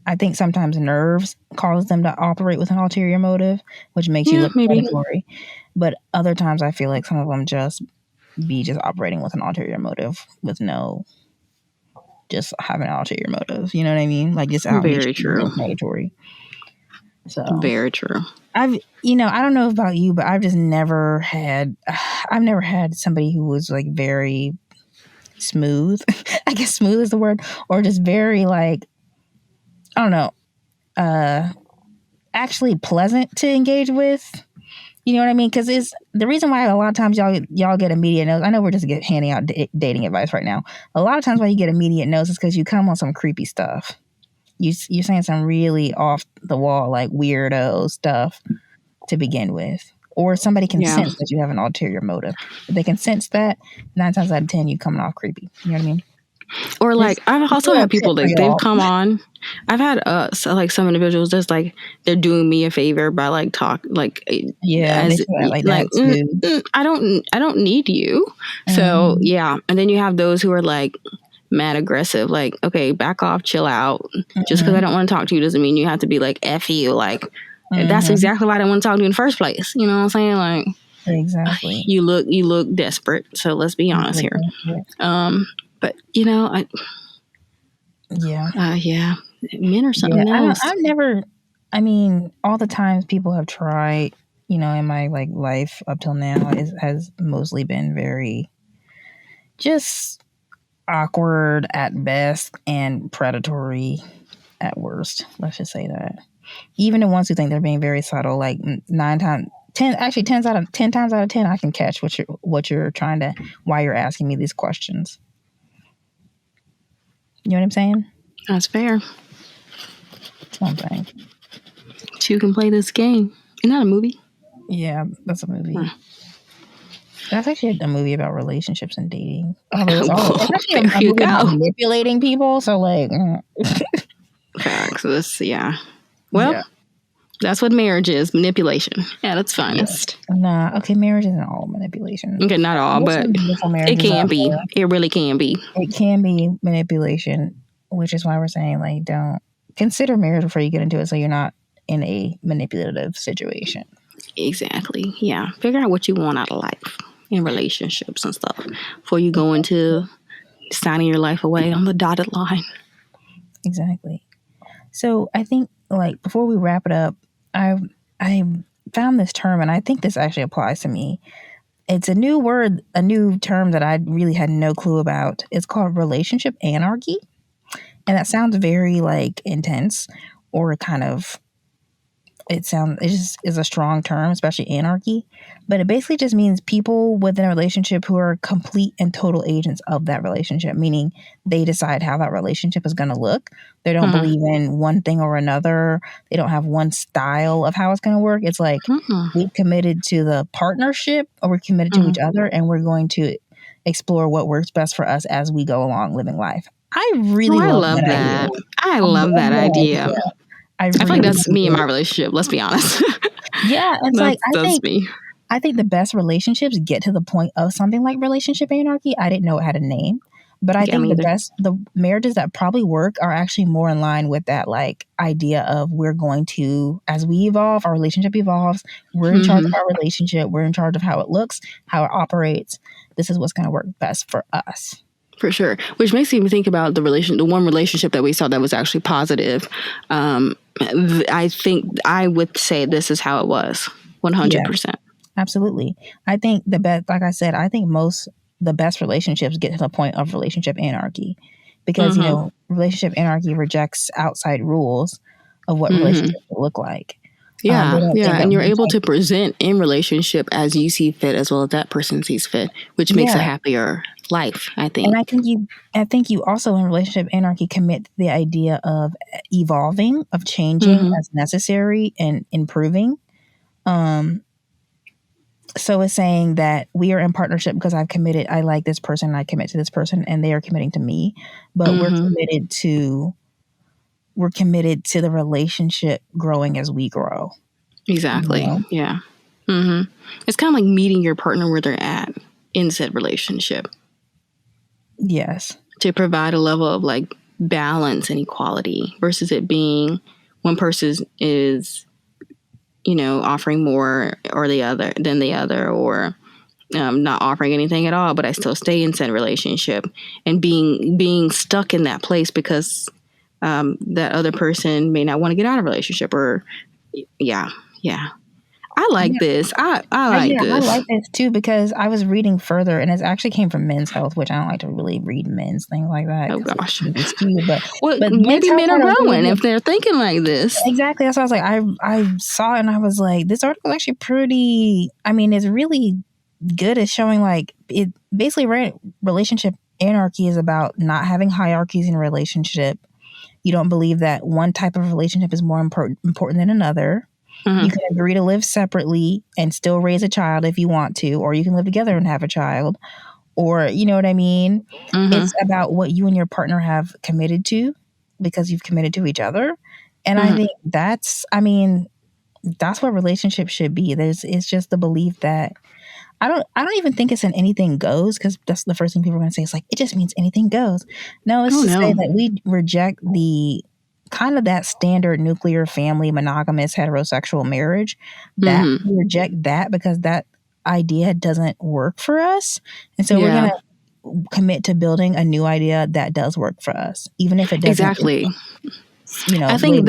Speaker 2: I think sometimes nerves cause them to operate with an ulterior motive, which makes you look predatory. But other times I feel like some of them just operating with an ulterior motive with no just having ulterior motives. You know what I mean? Like just out
Speaker 3: Very true.
Speaker 2: Predatory. So
Speaker 3: very true.
Speaker 2: I don't know about you, but I've never had somebody who was like very smooth. I guess smooth is the word, or just very like, I don't know, actually pleasant to engage with. You know what I mean? Because it's the reason why a lot of times y'all get immediate no's. I know we're just handing out dating advice right now. A lot of times why you get immediate no's is because you come on some creepy stuff. You're saying some really off the wall, like weirdo stuff to begin with. Or somebody can sense that you have an ulterior motive. If they can sense that, 9 times out of 10, you coming off creepy. You know what I mean?
Speaker 3: Or like, I've also had people like they've come on. I've had like some individuals just like they're doing me a favor by like I don't need you. So yeah, and then you have those who are like mad aggressive, like, okay, back off, chill out. Just because I don't want to talk to you doesn't mean you have to be like F you. Like that's exactly why I didn't want to talk to you in the first place. You know what I'm saying? Like
Speaker 2: exactly.
Speaker 3: You look desperate. So let's be honest here. But men are something else.
Speaker 2: All the times people have tried, in my like life up till now has mostly been very just awkward at best and predatory at worst. Let's just say that. Even the ones who think they're being very subtle, like 10 times out of 10, I can catch what you're trying to, why you're asking me these questions. You know what I'm saying?
Speaker 3: That's fair.
Speaker 2: That's one thing.
Speaker 3: Two can play this game. Isn't that a movie?
Speaker 2: Yeah, that's a movie. That's actually a movie about relationships and dating. It's actually a movie about manipulating people. So like,
Speaker 3: facts. Well, that's what marriage is, manipulation. Yeah, that's finest.
Speaker 2: Nah, okay, marriage isn't all manipulation.
Speaker 3: Okay, not all, but it can be. It really can be.
Speaker 2: It can be manipulation, which is why we're saying like don't consider marriage before you get into it, so you're not in a manipulative situation.
Speaker 3: Exactly. Yeah. Figure out what you want out of life in relationships and stuff before you go into signing your life away on the dotted line.
Speaker 2: Exactly. So I think like before we wrap it up, I found this term, and I think this actually applies to me. It's a new word, a new term that I really had no clue about. It's called relationship anarchy. And that sounds very like intense or kind of, it just is a strong term, especially anarchy. But it basically just means people within a relationship who are complete and total agents of that relationship, meaning they decide how that relationship is going to look. They don't believe in one thing or another. They don't have one style of how it's going to work. It's like we've committed to the partnership, or we're committed to each other, and we're going to explore what works best for us as we go along living life. I really love that idea.
Speaker 3: I love that idea. I feel like that's me in my relationship. Let's be honest.
Speaker 2: Yeah, it's like I think the best relationships get to the point of something like relationship anarchy. I didn't know it had a name, but I think the marriages that probably work are actually more in line with that like idea of we're going to, as we evolve, our relationship evolves. We're in charge of our relationship. We're in charge of how it looks, how it operates. This is what's going to work best for us.
Speaker 3: For sure. Which makes me think about the one relationship that we saw that was actually positive. I think I would say this is how it was. 100%. Yeah,
Speaker 2: absolutely. I think the best, like I said, the best relationships get to the point of relationship anarchy, because, relationship anarchy rejects outside rules of what relationships look like.
Speaker 3: Yeah, and you're able to present in relationship as you see fit, as well as that person sees fit, which makes a happier life, I think.
Speaker 2: And I think you also in relationship anarchy commit to the idea of evolving, of changing as necessary and improving. So it's saying that we are in partnership because I've committed. I like this person. I commit to this person, and they are committing to me. But we're committed to the relationship growing as we grow.
Speaker 3: Exactly. Yeah. It's kind of like meeting your partner where they're at in said relationship.
Speaker 2: Yes.
Speaker 3: To provide a level of like balance and equality versus it being one person is, offering more or the other, or not offering anything at all, but I still stay in said relationship, and being stuck in that place because that other person may not want to get out of a relationship, or yeah. I like this. I like
Speaker 2: I
Speaker 3: this.
Speaker 2: like this too, because I was reading further, and it actually came from Men's Health, which I don't like to really read men's things like that.
Speaker 3: Oh gosh.
Speaker 2: It's skewed, but
Speaker 3: maybe men are growing if they're thinking like this.
Speaker 2: Exactly. That's why I was like, I saw it and I was like, this article is actually pretty. I mean, it's really good at showing like it basically relationship anarchy is about not having hierarchies in a relationship. You don't believe that one type of relationship is more important than another. You can agree to live separately and still raise a child if you want to, or you can live together and have a child, or you know what I mean? It's about what you and your partner have committed to because you've committed to each other. And I think that's what relationships should be. It's just the belief that I don't even think it's an anything goes, because that's the first thing people are going to say. It's like, it just means anything goes. No, it's say that we reject the kind of that standard nuclear family, monogamous, heterosexual marriage. That we reject that because that idea doesn't work for us. And so we're going to commit to building a new idea that does work for us, even if it doesn't.
Speaker 3: Exactly. I think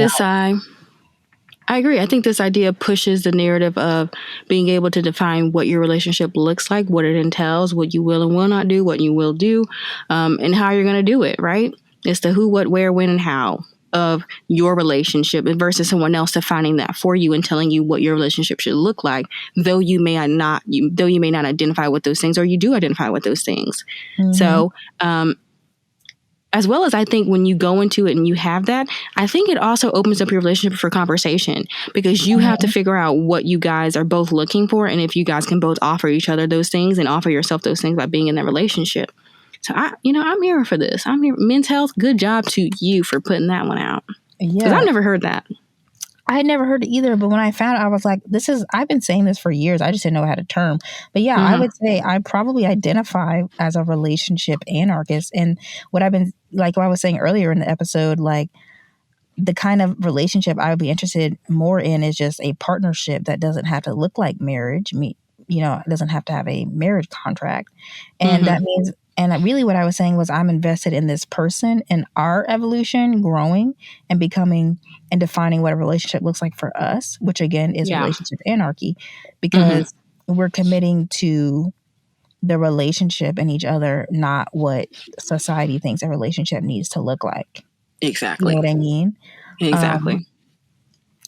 Speaker 3: I agree. I think this idea pushes the narrative of being able to define what your relationship looks like, what it entails, what you will and will not do, what you will do, and how you're going to do it, right? It's the who, what, where, when, and how of your relationship versus someone else defining that for you and telling you what your relationship should look like, though you may not identify with those things, or you do identify with those things. So, as well as I think when you go into it and you have that, I think it also opens up your relationship for conversation, because you have to figure out what you guys are both looking for, and if you guys can both offer each other those things and offer yourself those things by being in that relationship. So I'm here for this. I'm here. Men's Health, good job to you for putting that one out. Because I've never heard that.
Speaker 2: I had never heard it either, but when I found it, I was like, I've been saying this for years. I just didn't know I had a term. But yeah, I would say I probably identify as a relationship anarchist. And what I've been, like what I was saying earlier in the episode, like the kind of relationship I would be interested more in is just a partnership that doesn't have to look like marriage. It doesn't have to have a marriage contract. And that means, and really what I was saying was I'm invested in this person and our evolution, growing and becoming and defining what a relationship looks like for us, which again is relationship anarchy, because we're committing to the relationship and each other, not what society thinks a relationship needs to look like.
Speaker 3: Exactly.
Speaker 2: You know what I mean?
Speaker 3: Exactly.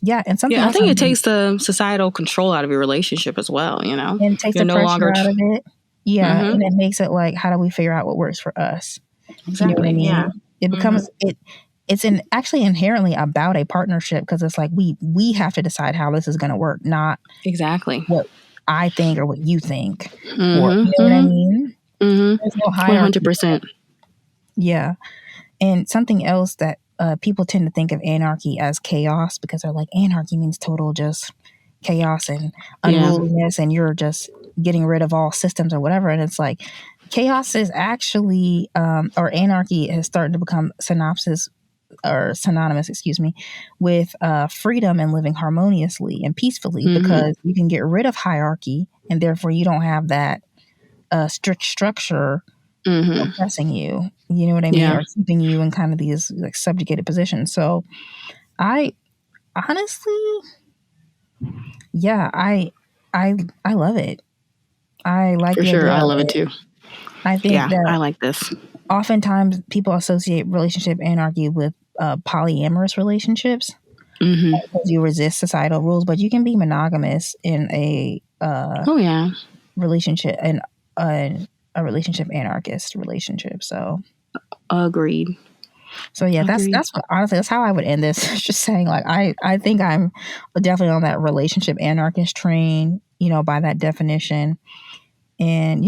Speaker 2: And something
Speaker 3: I think it takes the societal control out of your relationship as well,
Speaker 2: and it takes the pressure out of it. And it makes it like, how do we figure out what works for us?
Speaker 3: Exactly.
Speaker 2: You know what I mean? It becomes it's actually inherently about a partnership, because it's like we have to decide how this is going to work, not what I think or what you think. Or, you know what I mean? There's no hierarchy.
Speaker 3: 100%.
Speaker 2: Yeah. And something else that people tend to think of anarchy as chaos, because they're like, anarchy means total just chaos and unruliness, and you're just getting rid of all systems or whatever. And it's like, chaos is actually, or anarchy has started to become synonymous, with freedom and living harmoniously and peacefully, because you can get rid of hierarchy, and therefore you don't have that strict structure oppressing you. You know what I mean? Or keeping you in kind of these like subjugated positions. So I honestly, I love it. I like
Speaker 3: for sure. I love it too.
Speaker 2: I think that
Speaker 3: I like this.
Speaker 2: Oftentimes people associate relationship anarchy with polyamorous relationships, because you resist societal rules, but you can be monogamous in a relationship, and a relationship anarchist relationship. So
Speaker 3: agreed.
Speaker 2: So yeah, that's what, honestly, that's how I would end this. Just saying, like, I think I'm definitely on that relationship anarchist train, by that definition. And,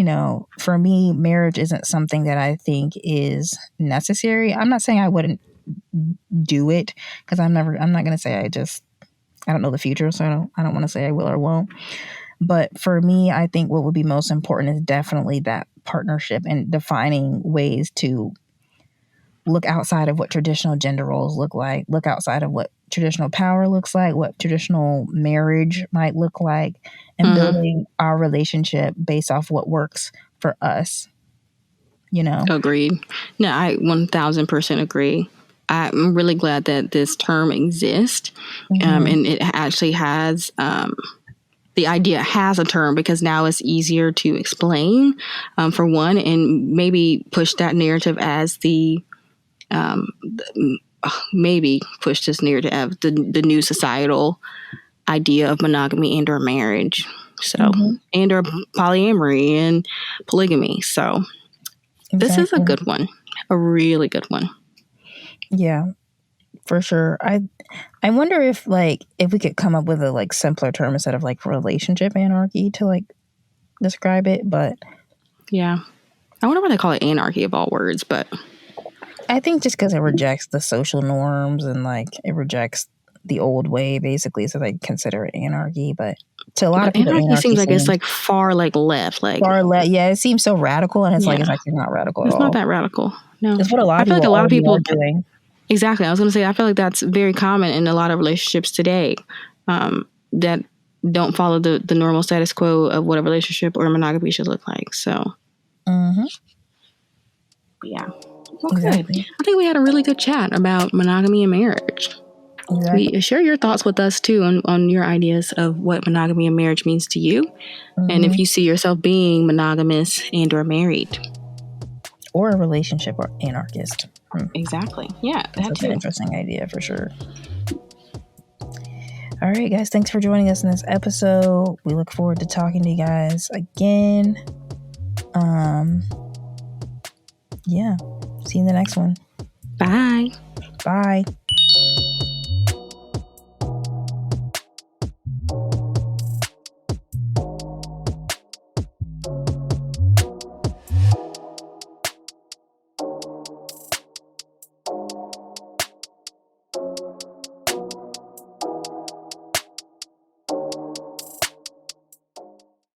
Speaker 2: for me, marriage isn't something that I think is necessary. I'm not saying I wouldn't do it, because I'm not going to say I don't know the future. So I don't want to say I will or won't. But for me, I think what would be most important is definitely that partnership and defining ways to look outside of what traditional gender roles look like, look outside of what traditional power looks like, what traditional marriage might look like, and building our relationship based off what works for us. You know?
Speaker 3: Agreed. No, I 1000% agree. I'm really glad that this term exists, and it actually has the idea has a term, because now it's easier to explain, for one, and maybe push that narrative as maybe push this narrative as the new societal idea of monogamy and or marriage, so and or polyamory and polygamy. So this is a good one, a really good one.
Speaker 2: Yeah, for sure. I wonder if we could come up with a simpler term instead of relationship anarchy to describe it, but
Speaker 3: yeah, I wonder why they call it anarchy of all words, but
Speaker 2: I think just because it rejects the social norms and it rejects the old way, basically, so they consider it anarchy. But to a lot of people,
Speaker 3: anarchy seems like it's far left,
Speaker 2: far left. Yeah, it seems so radical, and it's it's actually not radical at all.
Speaker 3: It's not that radical. No,
Speaker 2: it's what I feel like a lot of people are doing.
Speaker 3: Exactly. I was going to say, I feel like that's very common in a lot of relationships today, that don't follow the normal status quo of what a relationship or monogamy should look like. So, yeah. Well, exactly. Good. I think we had a really good chat about monogamy and marriage. Exactly. Share your thoughts with us, too, on your ideas of what monogamy and marriage means to you. And if you see yourself being monogamous and or married.
Speaker 2: Or a relationship or anarchist.
Speaker 3: Exactly. Yeah,
Speaker 2: that's an interesting idea for sure. All right, guys. Thanks for joining us in this episode. We look forward to talking to you guys again. Yeah. See you in the next one.
Speaker 3: Bye.
Speaker 2: Bye.